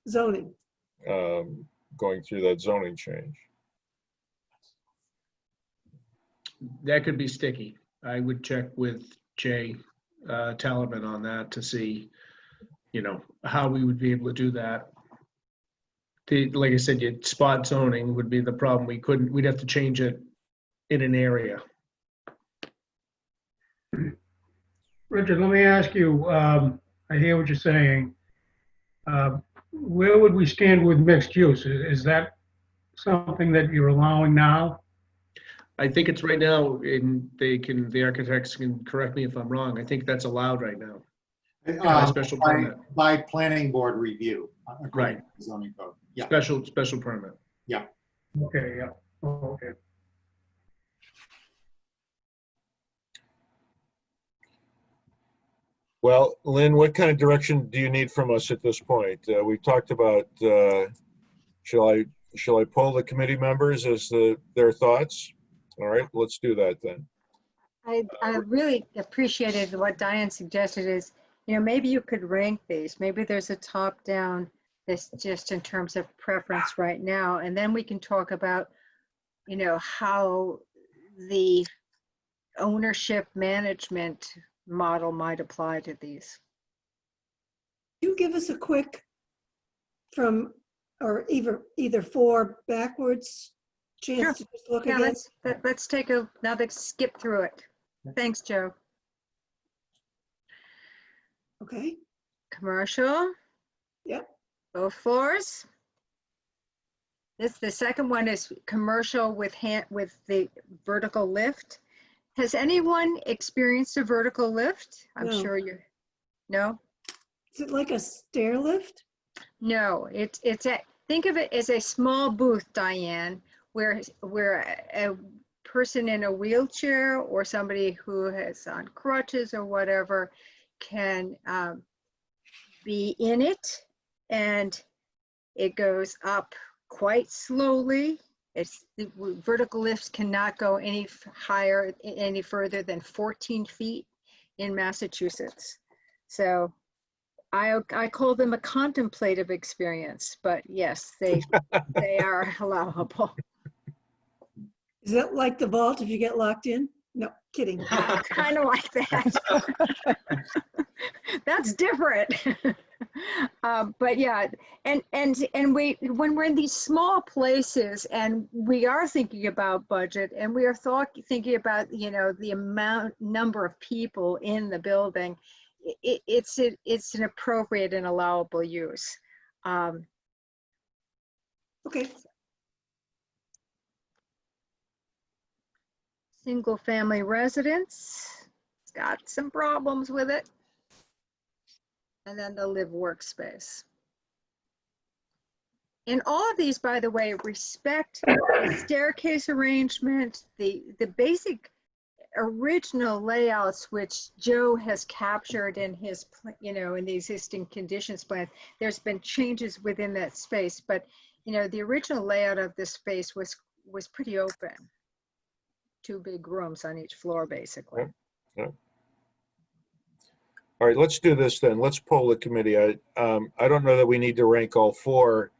zoning. going through that zoning change. That could be sticky. I would check with Jay Talman on that to see, how we would be able to do that. Like I said, spot zoning would be the problem. We'd have to change it in an area. Richard, let me ask you, I hear what you're saying. Where would we stand with mixed use? Is that something that you're allowing now? I think it's right now, and the architects can correct me if I'm wrong. I think that's allowed right now. Special permit. By planning board review. According Right. to the zoning code. Yeah. Special permit. Okay, yeah, okay. Well, Lynn, what kind of direction do you need from us at this point? We talked about, shall I poll the committee members as their thoughts? All right, let's do that then. I really appreciated what Diane suggested is, maybe you could rank these. Maybe there's a top down that's just in terms of preference right now. And then we can talk about, how the ownership management model might apply to these. You give us a quick from, or either four backwards chance Sure. to just look Yeah, again? let's take another skip through it. Thanks, Joe. Okay, Commercial. Yep. Both floors. The second one is commercial with the vertical lift. Has anyone experienced a vertical lift? I'm No. sure no? is it like a stair lift? No, think of it as a small booth, Diane, where a person in a wheelchair or somebody who is on crutches or whatever can be in it, and it goes up quite slowly. The vertical lifts cannot go any further than 14 feet in Massachusetts. So I call them a contemplative experience, but yes, they are allowable. Is it like the vault if you get locked in? No, kidding. Kind of like that. That's different. But yeah, and when we're in these small places and we are thinking about budget and we are thinking about the number of people in the building, it's an appropriate and allowable use. Okay, Single family residence, it's got some problems with it. And then the live workspace. In all of these, by the way, respect the staircase arrangement, the basic original layouts which Joe has captured in his, in the existing conditions plan. There's been changes within that space, but the original layout of this space was pretty open. 2 big rooms on each floor, basically. Yeah. All right, let's do this then. Let's poll the committee. I don't know that we need to rank all four.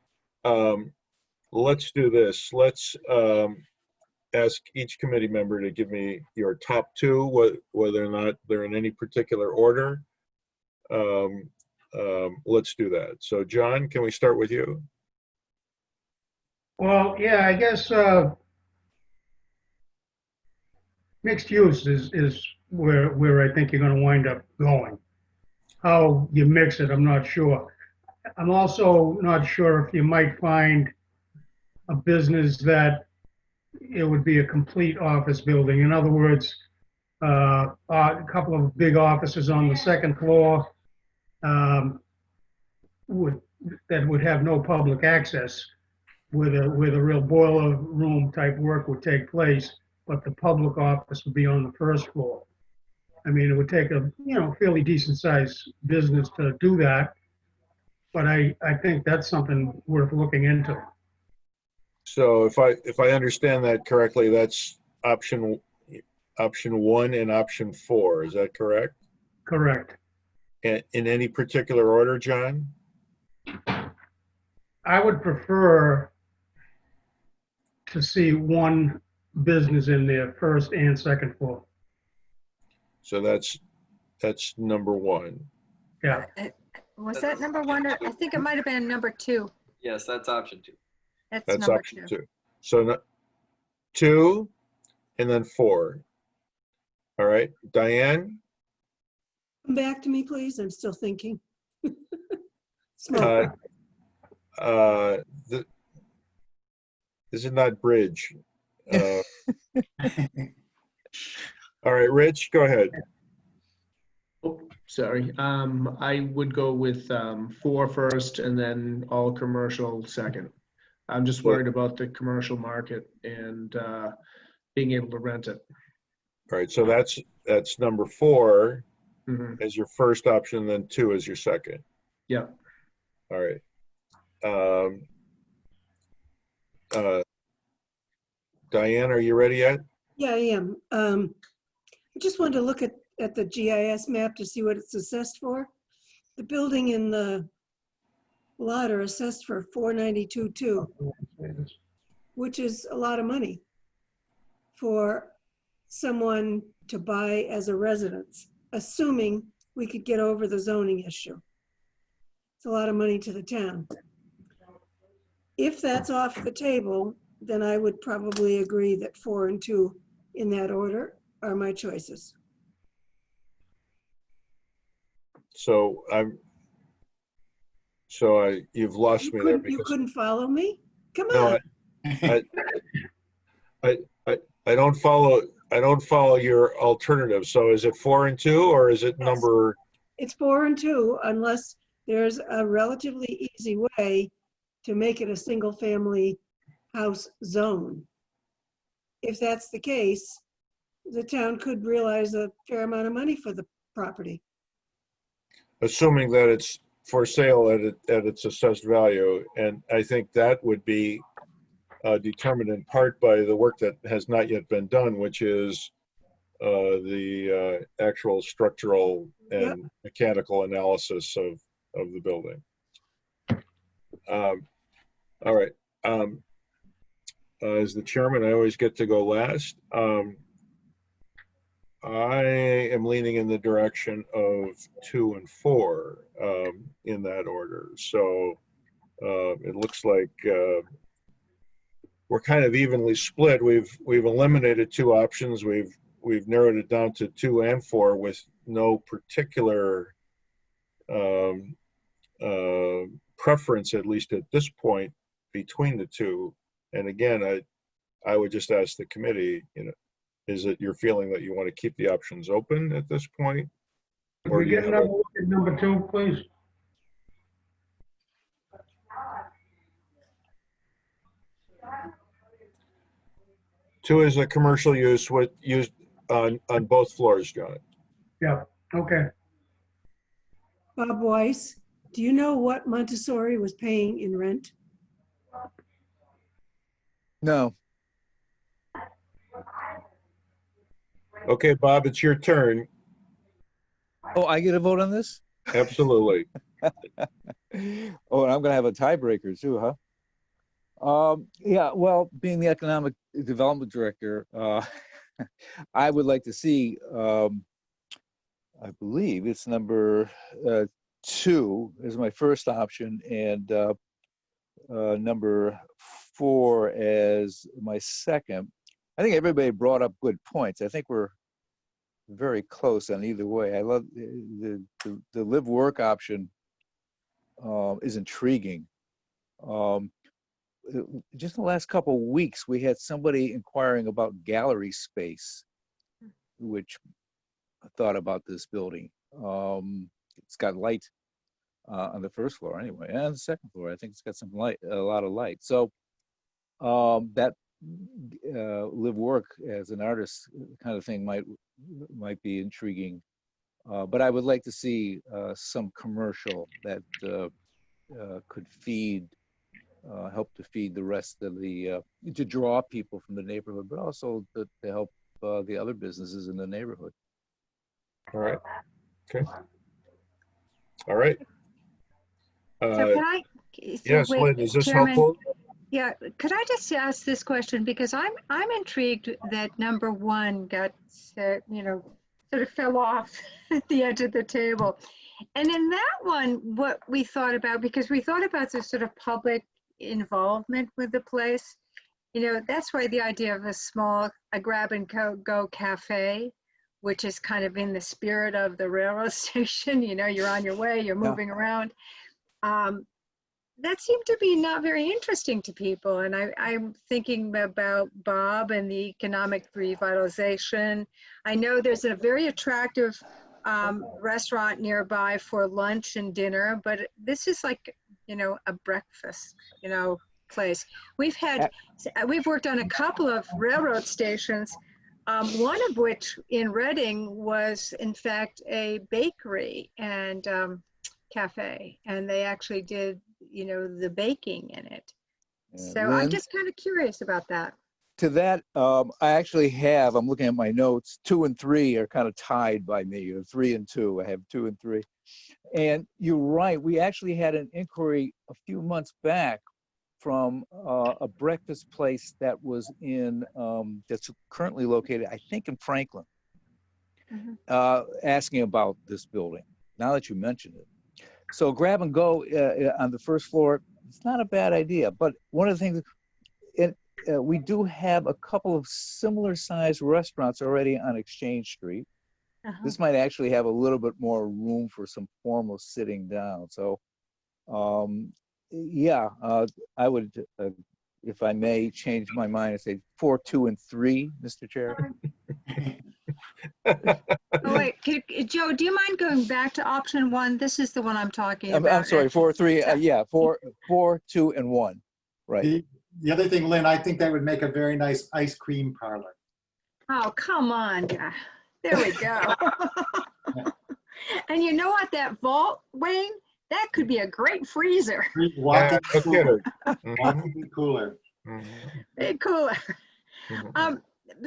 Let's do this. Let's ask each committee member to give me your top 2, whether or not they're in any particular order. Let's do that. So John, can we start with you? Well, yeah, I guess mixed use is where I think you're going to wind up going. how you mix it, I'm not sure. I'm also not sure if you might find a business that it would be a complete office building. In other words, a couple of big offices on the second floor um, would that would have no public access, where the real boiler room type work would take place, but the public office would be on the first floor. I mean, it would take a fairly decent sized business to do that, but I think that's something worth looking into. So if I understand that correctly, that's option 1 and option 4. Is that correct? Correct. In any particular order, John? I would prefer to see one business in there, first and second floor. So that's number 1. Yeah. Was that number 1? Or I think it might have been number 2. Yes, that's option 2. That's That's number option 2. 2. So 2 and then 4. All right, Diane? Come back to me, please. I'm still thinking. Smoke. This is not bridge. All right, Rich, go ahead. Oh, sorry. I would go with 4 first and then all commercial second. I'm just worried about the commercial market and being able to rent it. All right, so that's number 4 Mhm. as your first option, then 2 as your second. Yeah. All right. Diane, are you ready yet? Yeah, I am. I just wanted to look at the GIS map to see what it's assessed for. The building and the lot are assessed for 492.2, which is a lot of money for someone to buy as a residence, assuming we could get over the zoning issue. It's a lot of money to the town. If that's off the table, then I would probably agree that 4 and 2 in that order are my choices. So you've lost me there You because couldn't follow me? Come no, on. I don't follow your alternative. So is it 4 and 2 or is it Yes. number? It's 4 and 2 unless there's a relatively easy way to make it a single family house zone. If that's the case, the town could realize a fair amount of money for the property. Assuming that it's for sale at its assessed value. And I think that would be determined in part by the work that has not yet been done, which is the actual structural and mechanical analysis of the building. All right. As the chairman, I always get to go last. I am leaning in the direction of 2 and 4 in that order. So it looks like we're kind of evenly split. We've eliminated 2 options. We've narrowed it down to 2 and 4 with no particular preference, at least at this point, between the 2. And again, I would just ask the committee, is it your feeling that you want to keep the options open at this point? Could we get another look at number 2, please? Two is a commercial use used on both floors, John. Yeah, okay. Bob Weiss, do you know what Montessori was paying in rent? No. Okay, Bob, it's your turn. Oh, I get a vote on this? Absolutely. Oh, and I'm gonna have a tiebreaker too, huh? Yeah, well, being the economic development director, I would like to see, I believe it's number 2 is my first option, and number 4 as my second. I think everybody brought up good points. I think we're very close on either way. I love the live work option is intriguing. Just in the last couple of weeks, we had somebody inquiring about gallery space, which I thought about this building. It's got light on the first floor anyway, and on the second floor, I think it's got some light, a lot of light. So that live work as an artist kind of thing might be intriguing. But I would like to see some commercial that could help to feed the rest of to draw people from the neighborhood, but also to help the other businesses in the neighborhood. All right. Okay. All right. So can I? Yes, wait, Lynn, is this Chairman, helpful? Yeah, could I just ask this question, because I'm intrigued that number one got sort of fell off at the edge of the table, and in that one, what we thought about, because we thought about the sort of public involvement with the place, that's why the idea of a grab and go cafe, which is kind of in the spirit of the railroad station. You're on your way, you're moving around. That seemed to be not very interesting to people. And I'm thinking about Bob and the economic revitalization. I know there's a very attractive restaurant nearby for lunch and dinner, but this is like, a breakfast, place. We've worked on a couple of railroad stations, one of which in Reading was in fact a bakery and cafe, and they actually did the baking in it. So Lynn, I'm just kind of curious about that. To that, I actually have, I'm looking at my notes, 2 and 3 are kind of tied by me, or 3 and 2. I have 2 and 3. And you're right, we actually had an inquiry a few months back from a breakfast place that was that's currently located, I think, in Franklin, asking about this building, now that you mentioned it. So grab and go on the first floor, it's not a bad idea. But one of the things, we do have a couple of similar sized restaurants already on Exchange Street. This might actually have a little bit more room for some formal sitting down. So yeah, I would, if I may change my mind and say 4, 2, and 3, Mr. Chair. Oh wait, Joe, do you mind going back to option 1? This is the one I'm talking about. I'm sorry, 4, 3, yeah, 4, 2, and 1, right. The other thing, Lynn, I think that would make a very nice ice cream parlor. Oh, come on. There we go. And you know what, that vault, Wayne, that could be a great freezer. Walk-in cooler. Mhm. Cooler. Mhm. Big cooler. Mhm.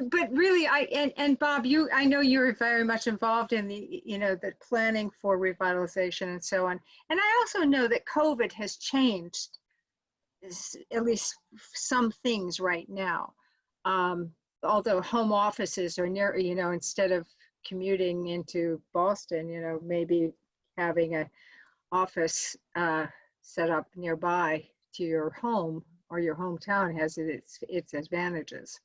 But really, and Bob, I know you're very much involved in the planning for revitalization and so on. And I also know that COVID has changed at least some things right now. Although home offices are near, instead of commuting into Boston, maybe having an office set up nearby to your home or your hometown has its advantages.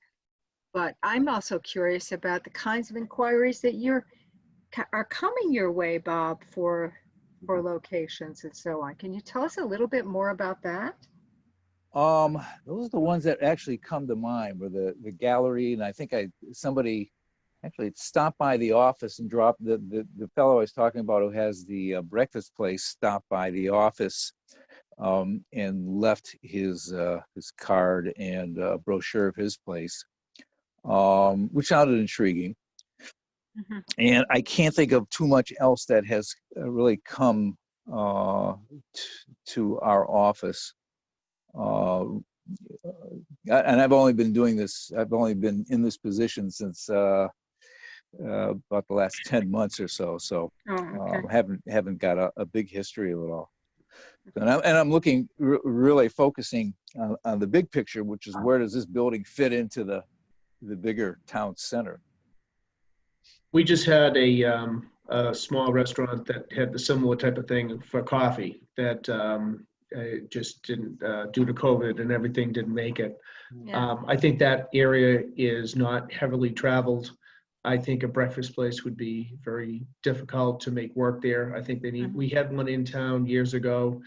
But I'm also curious about the kinds of inquiries that are coming your way, Bob, for locations and so on. Can you tell us a little bit more about that? Those are the ones that actually come to mind, were the gallery, and I think somebody actually stopped by the office and dropped the fellow I was talking about who has the breakfast place stopped by the office and left his card and brochure of his place, which sounded intriguing. And I can't think of too much else that has really come to our office. And I've only been doing this, I've only been in this position since about the last 10 months or so. So haven't got a big history of it all. And I'm looking, really focusing on the big picture, which is where does this building fit into the bigger town center? We just had a small restaurant that had the similar type of thing for coffee that just didn't, due to COVID and everything, didn't make it. Yeah. I think that area is not heavily traveled. I think a breakfast place would be very difficult to make work there. I think they need, we had one in town years ago.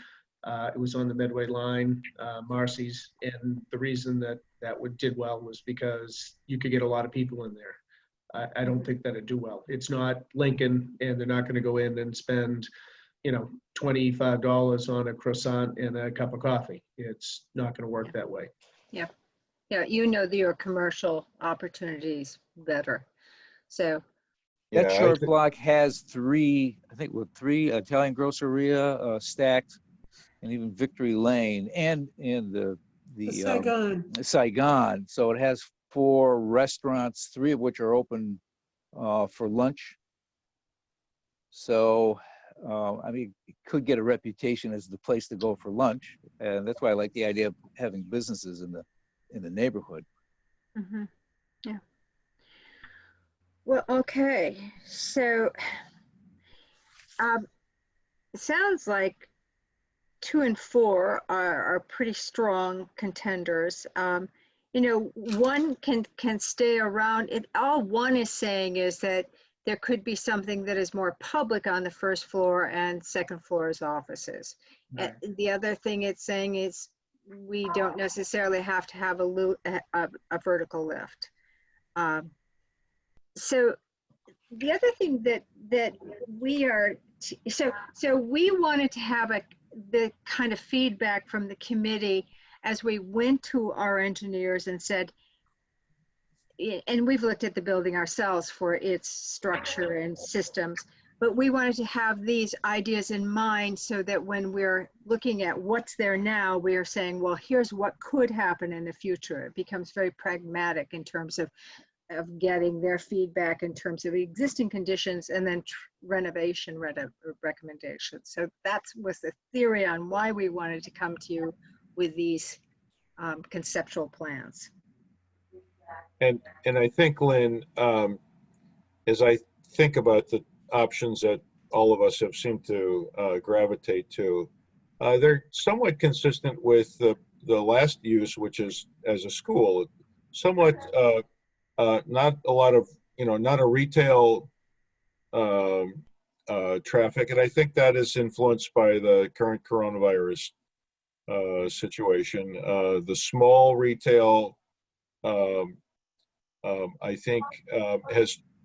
It was on the Medway line, Marcy's, and the reason that did well was because you could get a lot of people in there. I don't think that it'd do well. It's not Lincoln, and they're not going to go in and spend, $25 on a croissant and a cup of coffee. It's not going to work that way. Yeah, your commercial opportunities better. So, That Yeah, short block has three Italian grosseria stacked, and even Victory Lane, and the Saigon. Saigon. So it has 4 restaurants, 3 of which are open for lunch. So, it could get a reputation as the place to go for lunch, and that's why I like the idea of having businesses in the neighborhood. Yeah. Well, okay. So, it sounds like 2 and 4 are pretty strong contenders. One can stay around. All one is saying is that there could be something that is more public on the first floor and second floor is offices. Right. And the other thing it's saying is we don't necessarily have to have a vertical lift. So the other thing that we are, so we wanted to have the kind of feedback from the committee as we went to our engineers and said, and we've looked at the building ourselves for its structure and systems, but we wanted to have these ideas in mind so that when we're looking at what's there now, we're saying, well, here's what could happen in the future. It becomes very pragmatic in terms of getting their feedback in terms of existing conditions and then renovation recommendations. So that was the theory on why we wanted to come to you with these conceptual plans. and I think, Lynn, as I think about the options that all of us have seemed to gravitate to, they're somewhat consistent with the last use, which is as a school, somewhat not a lot of, not a retail traffic. And I think that is influenced by the current coronavirus situation. The small retail, I think,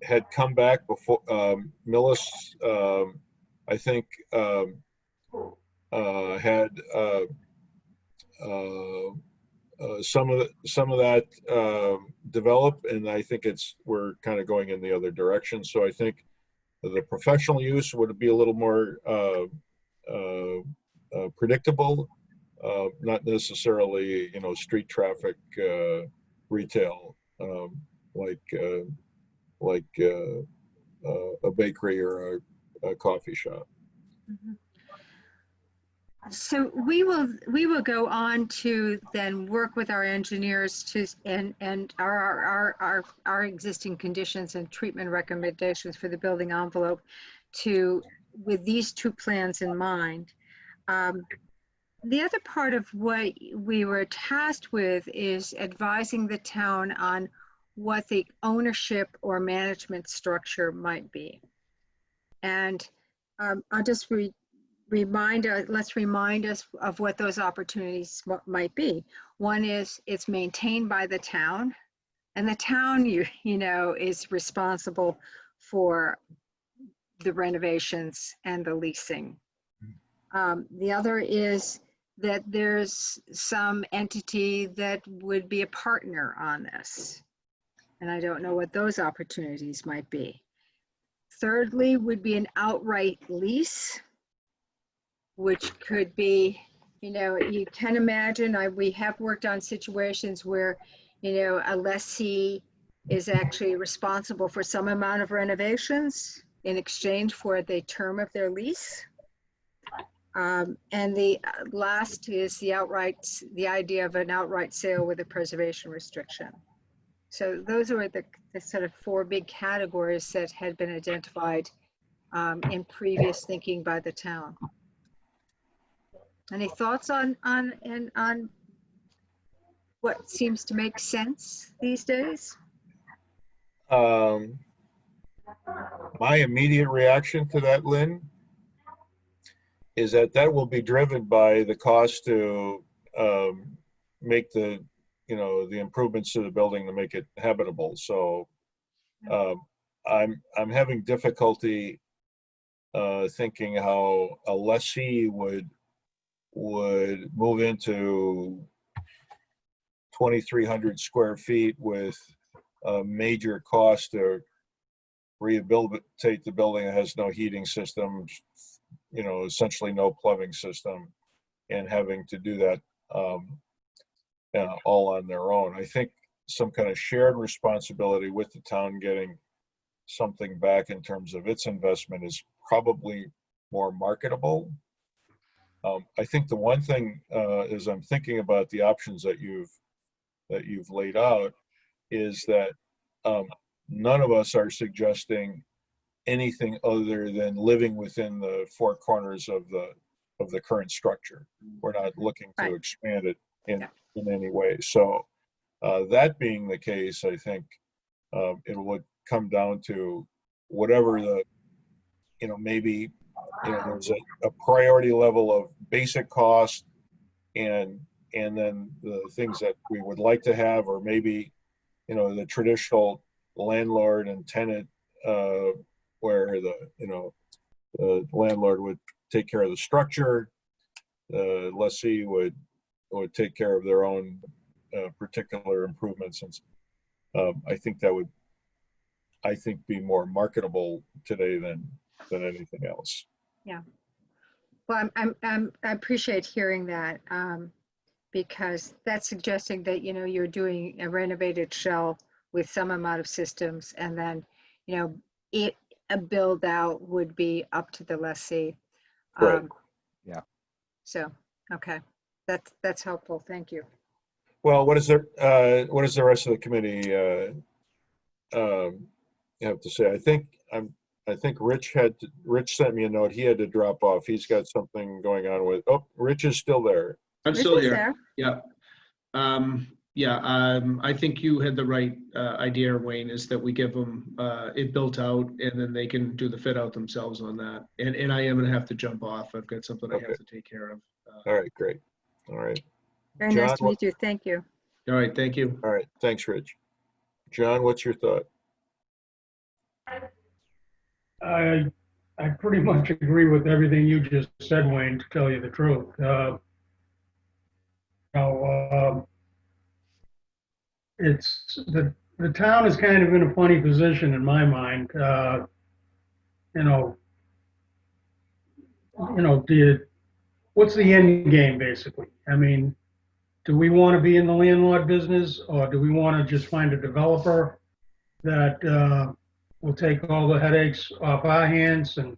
had come back before. Millis, I think, had some of that develop, and I think we're kind of going in the other direction. So I think the professional use would be a little more predictable, not necessarily street traffic retail, like a bakery or a coffee shop. So we will go on to then work with our engineers and our existing conditions and treatment recommendations for the building envelope with these 2 plans in mind. The other part of what we were tasked with is advising the town on what the ownership or management structure might be. And I'll just let's remind us of what those opportunities might be. One is it's maintained by the town, and the town, is responsible for the renovations and the leasing. The other is that there's some entity that would be a partner on this. And I don't know what those opportunities might be. Thirdly would be an outright lease, which could be, you can imagine, we have worked on situations where, a lessee is actually responsible for some amount of renovations in exchange for the term of their lease. And the last is the idea of an outright sale with a preservation restriction. So those are the sort of 4 big categories that had been identified in previous thinking by the town. Any thoughts on what seems to make sense these days? My immediate reaction to that, Lynn, is that that will be driven by the cost to make the, the improvements to the building to make it habitable. So I'm having difficulty thinking how a lessee would move into 2,300 square feet with a major cost to rehabilitate the building that has no heating system, essentially no plumbing system, and having to do that all on their own. I think some kind of shared responsibility with the town getting something back in terms of its investment is probably more marketable. I think the one thing as I'm thinking about the options that you've laid out is that none of us are suggesting anything other than living within the four corners of the current structure. We're not looking to expand it in any way. So that being the case, I think it would come down to whatever the, maybe, there's a priority level of basic cost and then the things that we would like to have, or maybe, the traditional landlord and tenant where the landlord would take care of the structure, the lessee would take care of their own particular improvements. And I think that would, be more marketable today than anything else. Yeah. Well, I appreciate hearing that because that's suggesting that, you're doing a renovated shell with some amount of systems, and then, a build out would be up to the lessee. Right. Yeah. So, okay, that's helpful. Thank you. Well, what is the rest of the committee have to say? I think Rich sent me a note. He had to drop off. He's got something going on with. Oh, Rich is still there. I'm Rich still is here. there. Yeah. I think you had the right idea, Wayne, is that we give them it built out and then they can do the fit out themselves on that. And I am going to have to jump off. I've got something I Okay. have to take care of. All right, great. All right. Very John, nice to meet you. Thank you. All right. Thank you. All right, thanks, Rich. John, what's your thought? I pretty much agree with everything you just said, Wayne, to tell you the truth. It's the town is kind of in a funny position in my mind. What's the end game basically? I mean, do we want to be in the landlord business, or do we want to just find a developer that will take all the headaches off our hands and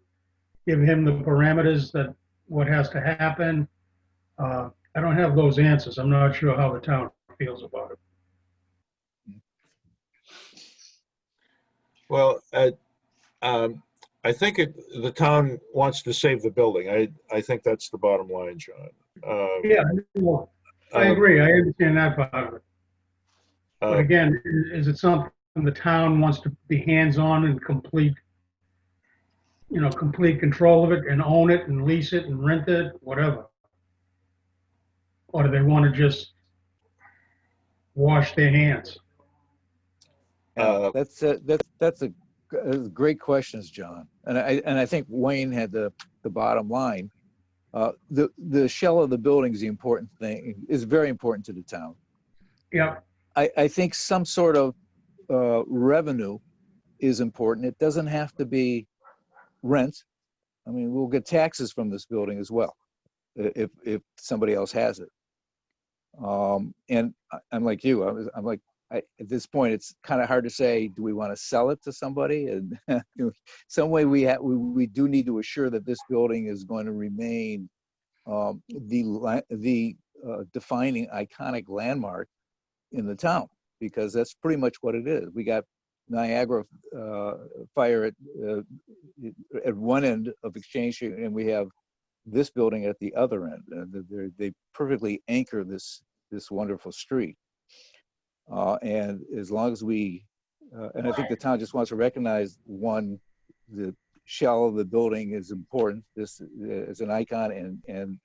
give him the parameters that what has to happen? I don't have those answers. I'm not sure how the town feels about it. Well, I think the town wants to save the building. I think that's the bottom line, John. Yeah, well, I agree. I understand that part of it. But again, is it something the town wants to be hands-on and complete control of it and own it and lease it and rent it, whatever? Or do they want to just wash their hands? That's a great questions, John. And I think Wayne had the bottom line. The shell of the building is the important thing, is very important to the town. Yeah. I think some sort of revenue is important. It doesn't have to be rent. I mean, we'll get taxes from this building as well if somebody else has it. And I'm like you. I'm like, at this point, it's kind of hard to say, do we want to sell it to somebody? And some way we do need to assure that this building is going to remain the defining iconic landmark in the town, because that's pretty much what it is. We got Niagara Fire at one end of Exchange Street, and we have this building at the other end. They perfectly anchor this wonderful street. And as long as we And I think the town just wants to recognize, one, the shell of the building is important, this is an icon, and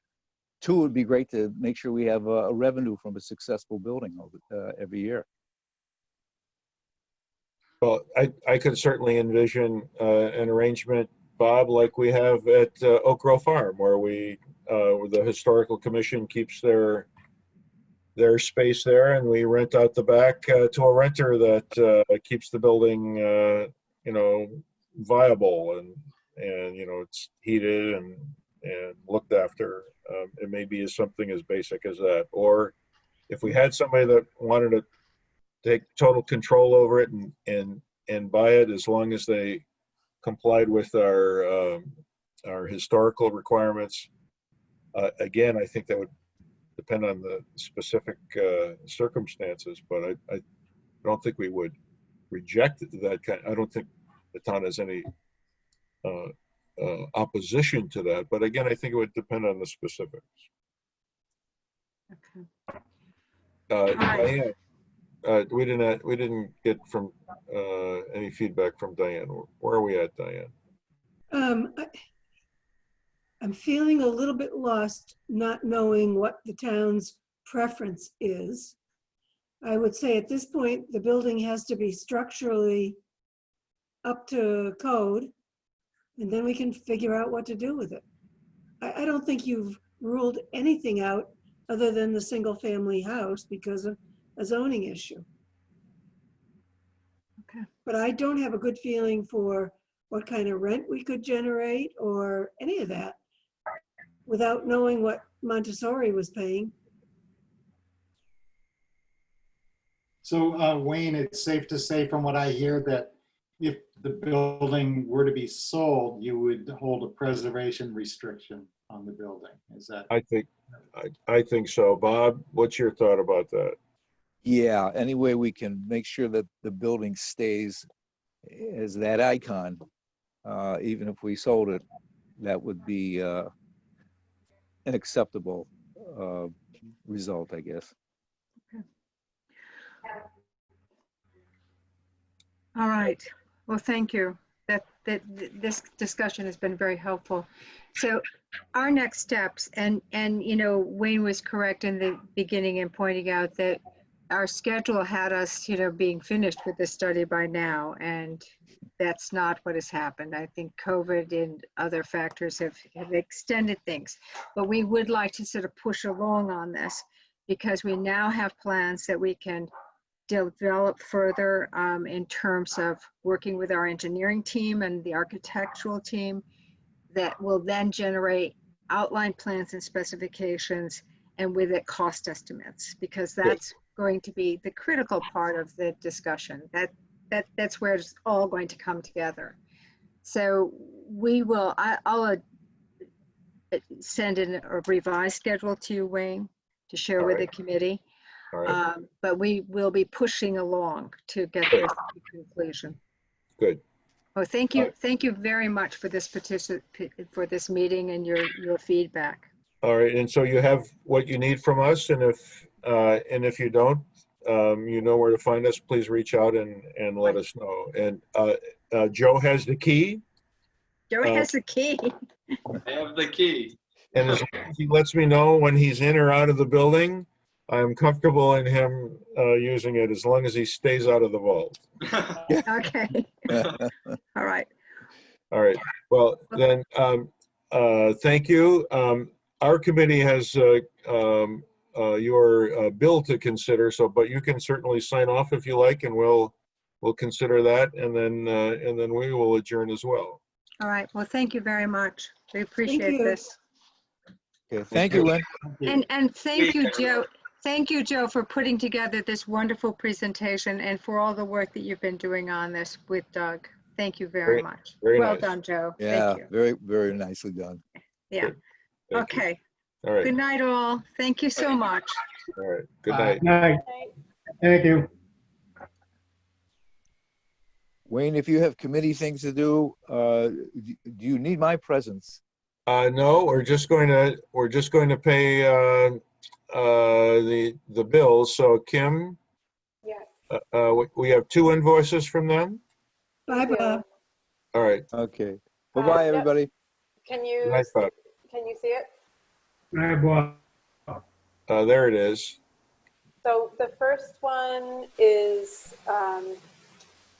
two, it would be great to make sure we have a revenue from a successful building every year. Well, I could certainly envision an arrangement, Bob, like we have at Oak Grove Farm, where the historical commission keeps their space there, and we rent out the back to a renter that keeps the building, viable, and it's heated and looked after. It may be something as basic as that, or if we had somebody that wanted to take total control over it and buy it, as long as they complied with our historical requirements. Again, I think that would depend on the specific circumstances, but I don't think we would reject that kind. I don't think the town has any opposition to that, but again, I think it would depend on the specifics. Okay. Diane, we didn't get from any feedback from Diane. Where are we at, Diane? I'm feeling a little bit lost, not knowing what the town's preference is. I would say at this point, the building has to be structurally up to code, and then we can figure out what to do with it. I don't think you've ruled anything out other than the single-family house because of a zoning issue. Okay. But I don't have a good feeling for what kind of rent we could generate or any of that without knowing what Montessori was paying. So Wayne, it's safe to say from what I hear that if the building were to be sold, you would hold a preservation restriction on the building. Is that? I think so. Bob, what's your thought about that? Yeah, any way we can make sure that the building stays as that icon, even if we sold it, that would be an acceptable result, I guess. All right. Well, thank you. This discussion has been very helpful. So our next steps, and Wayne was correct in the beginning in pointing out that our schedule had us, being finished with this study by now, and that's not what has happened. I think COVID and other factors have extended things, but we would like to sort of push along on this because we now have plans that we can develop further in terms of working with our engineering team and the architectural team that will then generate outline plans and specifications, and with it cost estimates, because that's going to be the critical part of the discussion. That's where it's all going to come together. So I'll send in a revised schedule to you, Wayne, to share with the committee. All right. But we will be pushing along to get this to conclusion. Good. Well, thank you. Thank you very much for this for this meeting and your feedback. All right. And so you have what you need from us, and if you don't, you know where to find us. Please reach out and let us know. And Joe has the key. Joe has the key. I have the key. And as long as he lets me know when he's in or out of the building, I'm comfortable in him using it, as long as he stays out of the vault. Okay. All right. All right. Well, then, thank you. Our committee has your bill to consider, but you can certainly sign off if you like, and we'll consider that, and then we will adjourn as well. All right. Well, thank you very much. We appreciate this. Okay, thank you, Lynn. And thank you, Joe. Thank you, Joe, for putting together this wonderful presentation and for all the work that you've been doing on this with Doug. Thank you very much. Very well nice. done, Joe. Yeah, Thank you. very, very nicely done. Yeah. Thank you. Okay. All right. Good night, all. Thank you so much. All right. Good night. Night. Thank you. Wayne, if you have committee things to do do you need my presence? No, we're just going to pay the bills. So Kim, Yes. We have 2 invoices from them. Bye, Thank you. Bob. All right. Okay. Bye-bye, Yep. everybody. Can Good you, night, Bob. can you see it? I bought, There it is. So the first one is an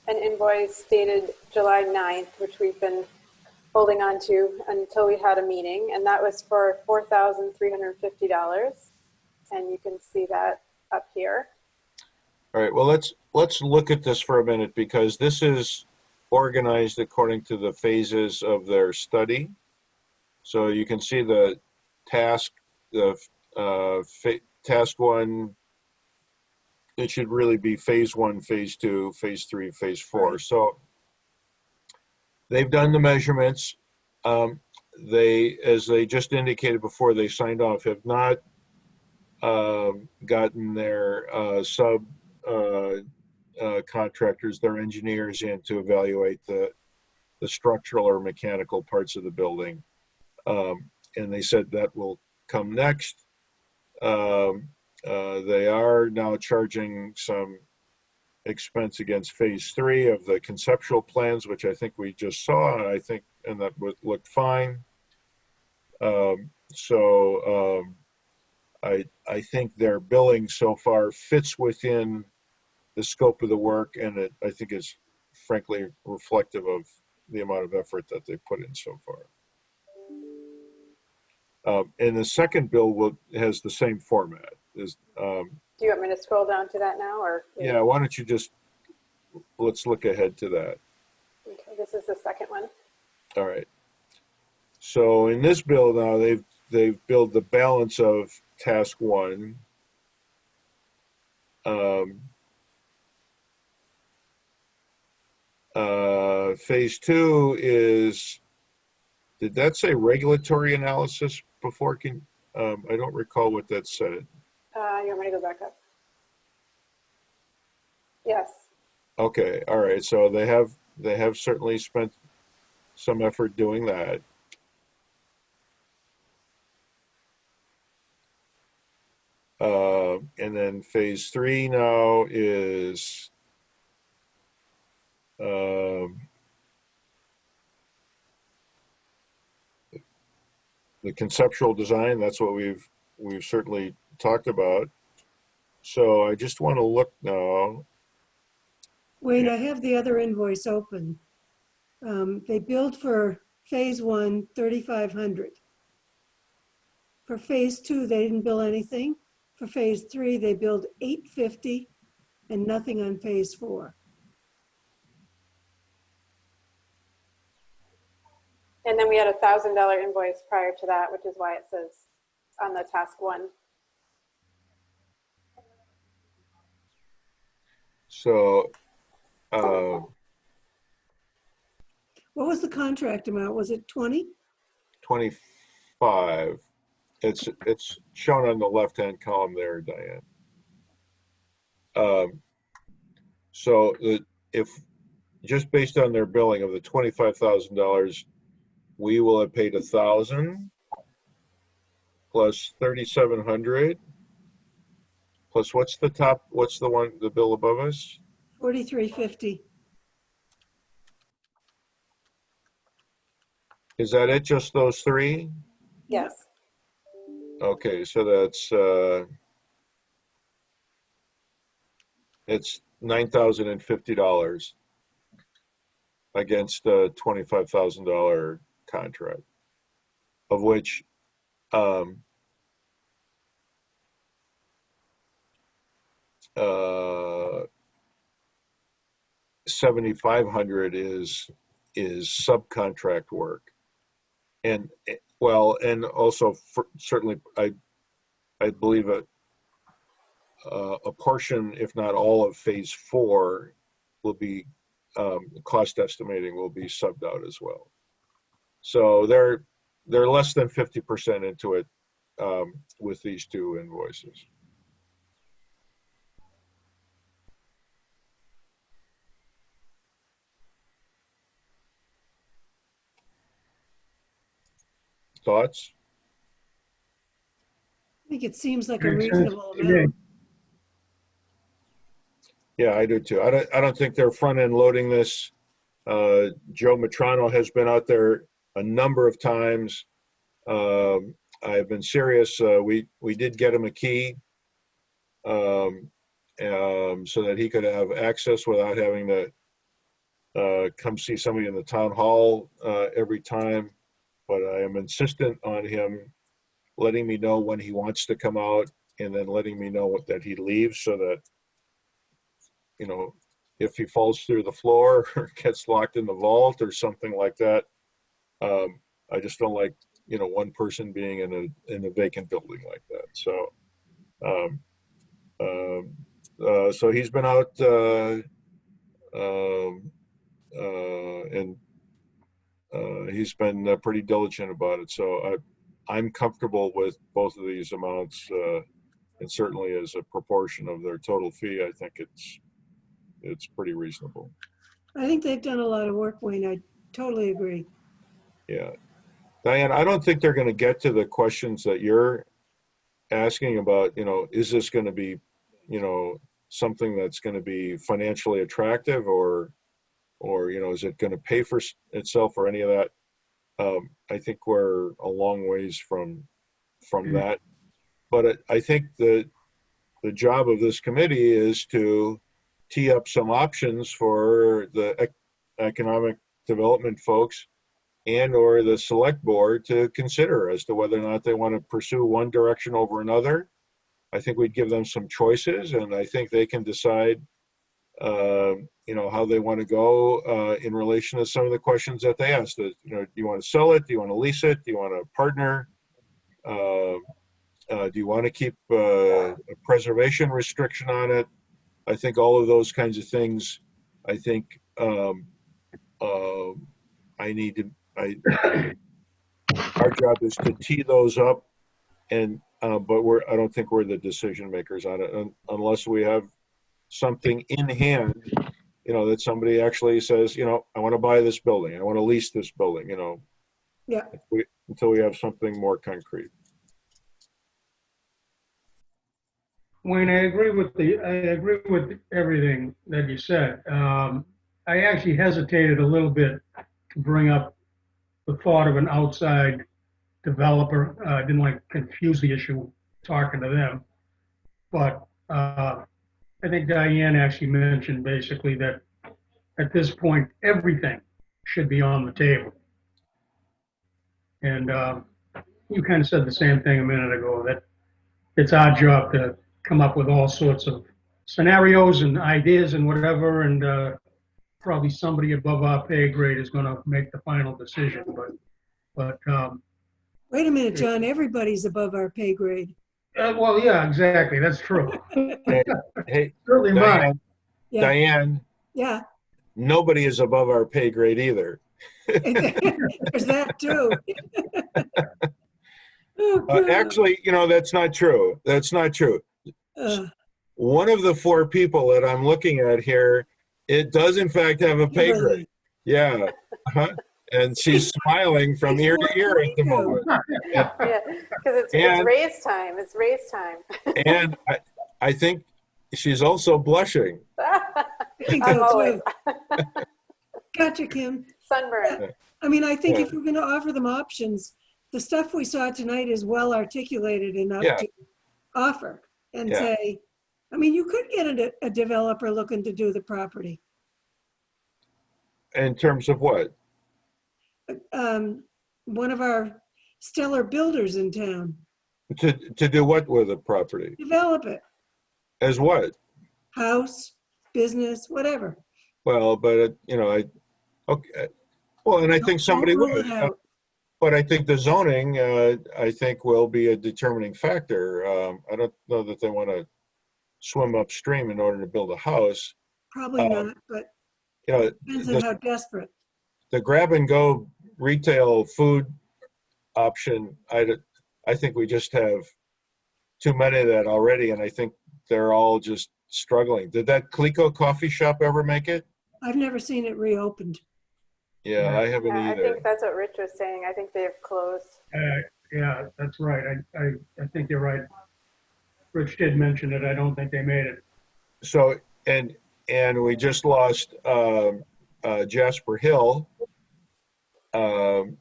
invoice dated July 9th, which we've been holding on to until we had a meeting, and that was for $4,350. And you can see that up here. All right, well, let's look at this for a minute because this is organized according to the phases of their study. So you can see the task, task 1, it should really be phase 1, phase 2, phase 3, phase 4. Right. So they've done the measurements. They, as they just indicated before they signed off, have not gotten their contractors, their engineers in to evaluate the structural or mechanical parts of the building. And they said that will come next. They are now charging some expense against phase 3 of the conceptual plans, which I think we just saw, and that looked fine. I think their billing so far fits within the scope of the work, and I think is frankly reflective of the amount of effort that they put in so far. And the second bill has the same format. Do you want me to scroll down to that now, or? Yeah, why don't you let's look ahead to that. Okay, this is the second one. All right. So in this bill now, they've billed the balance of task 1. Phase 2 is, did that say regulatory analysis before? I don't recall what that said. You want me to go back up? Yes. Okay, all right. So they have certainly spent some effort doing that. And then phase 3 now is the conceptual design. That's what we've certainly talked about. So I just want to look now. Wayne, I have the other invoice open. They billed for phase 1, 3,500. For phase 2, they didn't bill anything. For phase 3, they billed $850 and nothing on phase 4. And then we had a $1,000 invoice prior to that, which is why it says on the task 1. So What was the contract amount? Was it 20? 25. It's shown on the left-hand column there, Diane. So if just based on their billing of the $25,000, we will have paid $1,000 plus 3,700 plus what's the bill above us? 4350. Is that it? Just those 3? Yes. Okay, so that's it's $9,050 against a $25,000 contract, of which 7,500 is subcontract work, and also certainly I believe a portion, if not all, of phase 4 will be cost estimating will be subbed out as well. So they're less than 50% into it with these 2 invoices. Thoughts? I think it seems like a Makes sense reasonable to me. amount. Yeah, I do too. I don't think they're front end loading this. Joe Matrano has been out there a number of times. I've been serious. We did get him a key so that he could have access without having to come see somebody in the town hall every time. But I am insistent on him letting me know when he wants to come out and then letting me know that he leaves so that, you know, if he falls through the floor or gets locked in the vault or something like that. I just don't like, you know, one person being in a vacant building like that. So, so he's been out and he's been pretty diligent about it. So I'm comfortable with both of these amounts, and certainly as a proportion of their total fee, I think it's pretty reasonable. I think they've done a lot of work, Wayne. I totally agree. Yeah. Diane, I don't think they're going to get to the questions that you're asking about, you know, is this going to be, you know, something that's going to be financially attractive or, you know, is it going to pay for itself or any of that? I think we're a long ways from that. But I think that the job of this committee is to tee up some options for the economic development folks and or the select board to consider as to whether or not they want to pursue one direction over another. I think we'd give them some choices, and I think they can decide, you know, how they want to go in relation to some of the questions that they asked. You know, do you want to sell it? Do you want to lease it? Do you want to partner? Do you want to keep a preservation restriction on it? I think all of those kinds of things. I think our job is to tee those up, and but I don't think we're the decision makers on it unless we have something in hand, you know, that somebody actually says, you know, I want to buy this building, I want to lease this building, you know. Yeah. Until we have something more concrete. Wayne, I agree with everything that you said. I actually hesitated a little bit to bring up the thought of an outside developer. I didn't like to confuse the issue talking to them. But I think Diane actually mentioned basically that at this point, everything should be on the table. And you kind of said the same thing a minute ago, that it's our job to come up with all sorts of scenarios and ideas and whatever, and probably somebody above our pay grade is going to make the final decision. But Wait a minute, John, everybody's above our pay grade. well, yeah, exactly. That's true. Hey, Certainly mine. Yeah. Diane, Yeah, nobody is above our pay grade either. there's that too. Oh, God. Actually, you know, that's not true. That's not true. One of the four people that I'm looking at here, it does in fact have a pay grade. Yeah. And she's smiling from ear to ear at the moment. Yeah, because it's raise time. It's raise time. And I think she's also blushing. I think I'm so always too. Gotcha, Kim. sunburn. I mean, I think if we're going to offer them options, the stuff we saw tonight is well articulated enough to offer and say, I mean, you could get a developer looking to do the property. In terms of what? One of our stellar builders in town. To do what with the property? Develop it. As what? House, business, whatever. Well, but you know, okay. Well, and I think somebody would. But I think the zoning, I think, will be a determining factor. I don't know that they want to swim upstream in order to build a house. Probably not, but you know, depends on how desperate. The grab and go retail food option, I think we just have too many of that already, and I think they're all just struggling. Did that Clico coffee shop ever make it? I've never seen it reopened. Yeah, I haven't either. I think that's what Rich was saying. I think they've closed. Yeah, that's right. I think you're right. Rich did mention it. I don't think they made it. So, and And we just lost Jasper Hill. You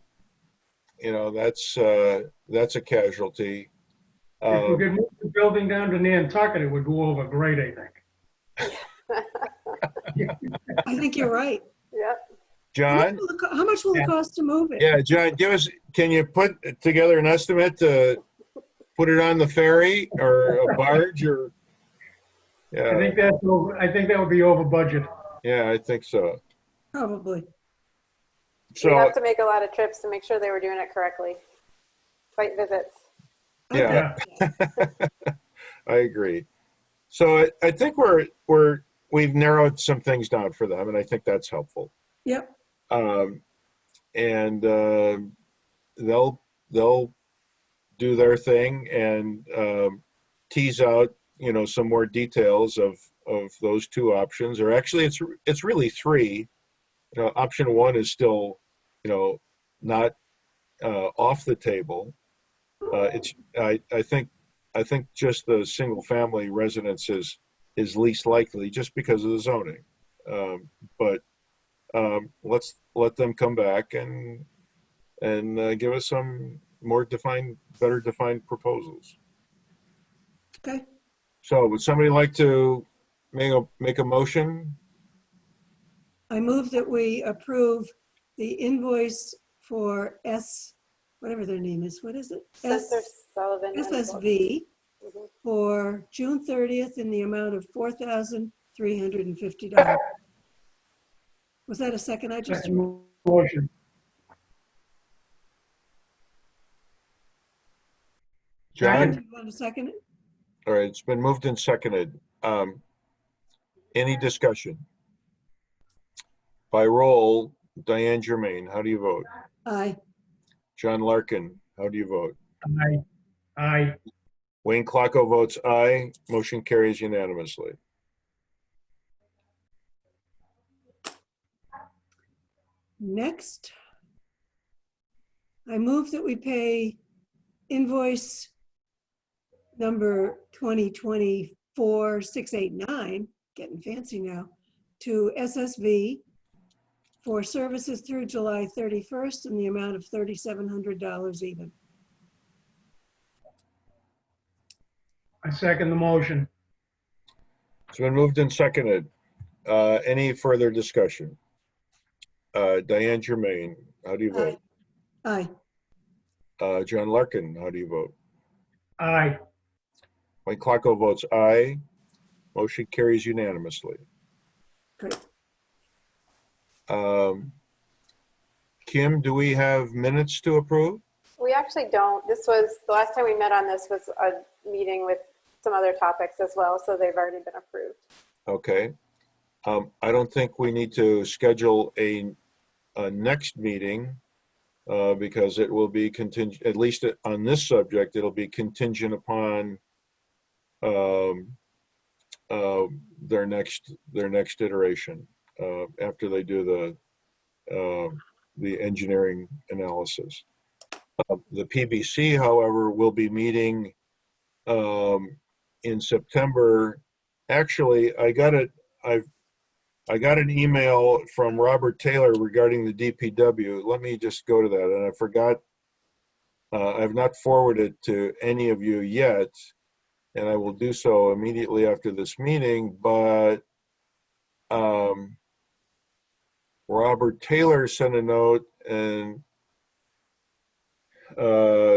know, that's a casualty. If we could move the building down to Nantucket, it would go over great, I think. I think you're right. Yep. John? How much will it cost to move it? Yeah, John, can you put together an estimate to put it on the ferry or a barge or? I Yeah, think that's over, I think that would be over budget. yeah, I think so. Probably. We So, have to make a lot of trips to make sure they were doing it correctly. Site visits. yeah, I agree. So I think we've narrowed some things down for them, and I think that's helpful. Yep. And they'll do their thing and tease out, you know, some more details of those two options. Or actually, it's really three. You know, option one is still, you know, not off the table. I think just the single family residence is least likely just because of the zoning. But let's let them come back and give us some more better defined proposals. Okay. So would somebody like to make a motion? I move that we approve the invoice for whatever their name is. What is it? Spencer Sullivan. and SSV Mhm. for June 30th in the amount of $4,350. Was that a second? I just, Second motion. John? do you want to second it? All right, it's been moved and seconded. Any discussion? By roll, Diane Germain, how do you vote? Aye. John Larkin, how do you vote? Aye. Wayne Clocko votes aye. Motion carries unanimously. Next, I move that we pay invoice number 2024-689, getting fancy now, to SSV for services through July 31st in the amount of $3,700 even. I second the motion. It's been moved and seconded. Any further discussion? Diane Germain, how do you vote? Aye. John Larkin, how do you vote? Aye. Wayne Clocko votes aye. Motion carries unanimously. Great. Kim, do we have minutes to approve? We actually don't. This was, the last time we met on this was a meeting with some other topics as well, so they've already been approved. Okay. I don't think we need to schedule a next meeting because it will be contingent, at least on this subject, it'll be contingent upon their next iteration after they do the engineering analysis. The PBC, however, will be meeting in September. Actually, I got an email from Robert Taylor regarding the DPW. Let me just go to that. And I forgot, I've not forwarded to any of you yet, and I will do so immediately after this meeting, but Robert Taylor sent a note and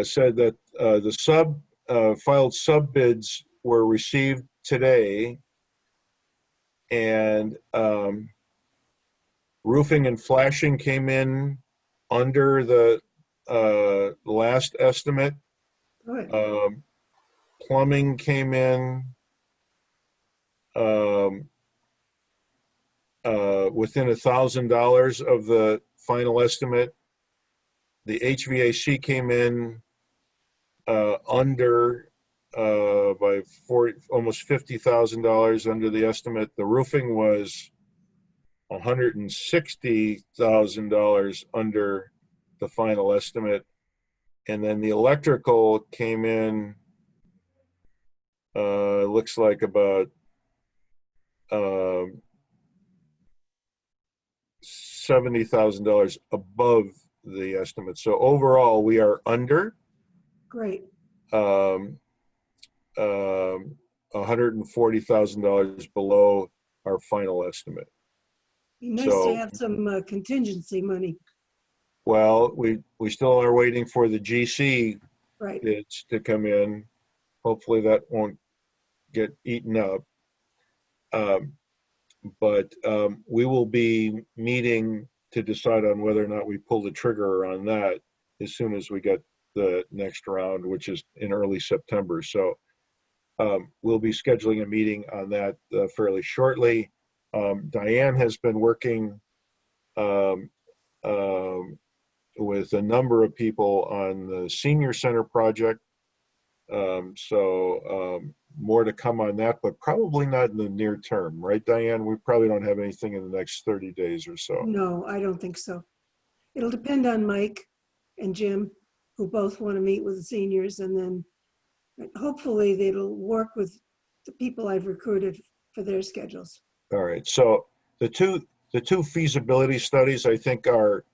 said that the filed sub bids were received today, and roofing and flashing came in under the last estimate. Good. Plumbing came in within $1,000 of the final estimate. The HVAC came in under by almost $50,000 under the estimate. The roofing was $160,000 under the final estimate, and then the electrical came in. Looks like about $70,000 above the estimate. So overall, we are under Great. $140,000 below our final estimate. Be nice So- to have some contingency money. Well, we still are waiting for the GC Right. bids to come in. Hopefully that won't get eaten up. But we will be meeting to decide on whether or not we pull the trigger on that as soon as we get the next round, which is in early September. So we'll be scheduling a meeting on that fairly shortly. Diane has been working with a number of people on the senior center project. More to come on that, but probably not in the near term, right, Diane? We probably don't have anything in the next 30 days or so. No, I don't think so. It'll depend on Mike and Jim, who both want to meet with the seniors, and then hopefully they'll work with the people I've recruited for their schedules. All right. So the two feasibility studies, I think, are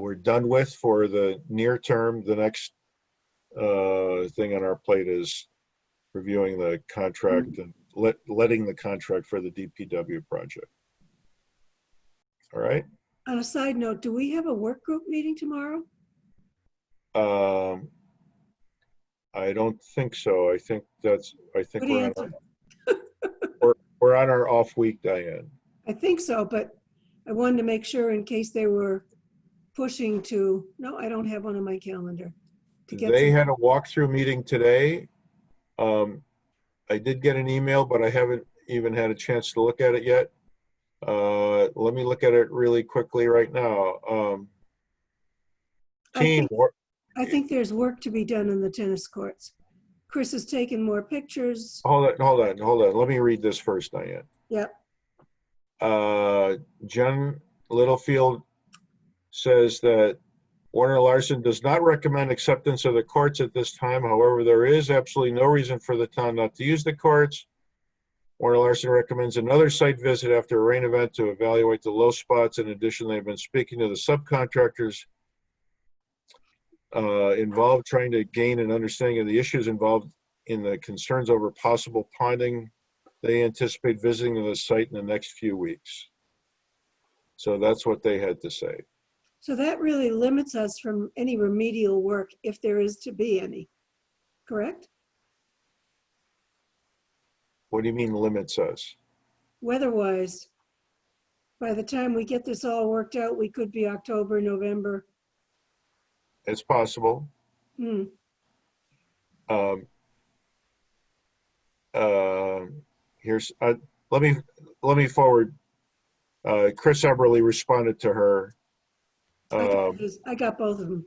we're done with for the near term. The next thing on our plate is reviewing the contract and letting the contract for the DPW project. All right. On a side note, do we have a work group meeting tomorrow? I don't think so. I think Good we're answer. we're on our off week, Diane. I think so, but I wanted to make sure in case they were pushing to, no, I don't have one on my calendar. To get They some- had a walkthrough meeting today. I did get an email, but I haven't even had a chance to look at it yet. Let me look at it really quickly right now. I think there's work to be done in the tennis courts. Chris has taken more pictures. Hold on. Let me read this first, Diane. Yep. Jen Littlefield says that Warner Larson does not recommend acceptance of the courts at this time. However, there is absolutely no reason for the town not to use the courts. Warner Larson recommends another site visit after a rain event to evaluate the low spots. In addition, they've been speaking to the subcontractors involved, trying to gain an understanding of the issues involved in the concerns over possible ponding. They anticipate visiting the site in the next few weeks. So that's what they had to say. So that really limits us from any remedial work if there is to be any, correct? What do you mean limits us? Weather-wise, by the time we get this all worked out, we could be October, November. It's possible. Hmm. Here's let me forward. Chris Eberly responded to her. I got both of them.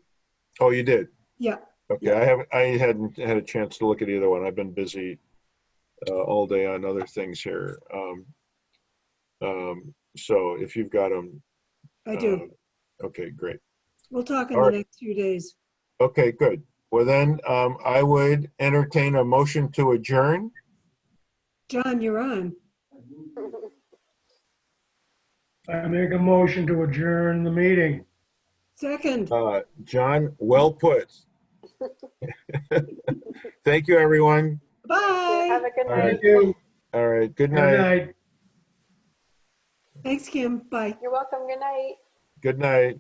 Oh, you did? Yeah. Okay, Yeah. I hadn't had a chance to look at either one. I've been busy all day on other things here. So if you've got them. I do. Okay, great. We'll talk in All the right. next few days. Okay, good. Well then, I would entertain a motion to adjourn. John, you're on. I make a motion to adjourn the meeting. Second. John, well put. Thank you, everyone. Bye. Have a good All night. Thank you. All right, good Good night. night. Thanks, Kim. Bye. You're welcome. Good night. Good night.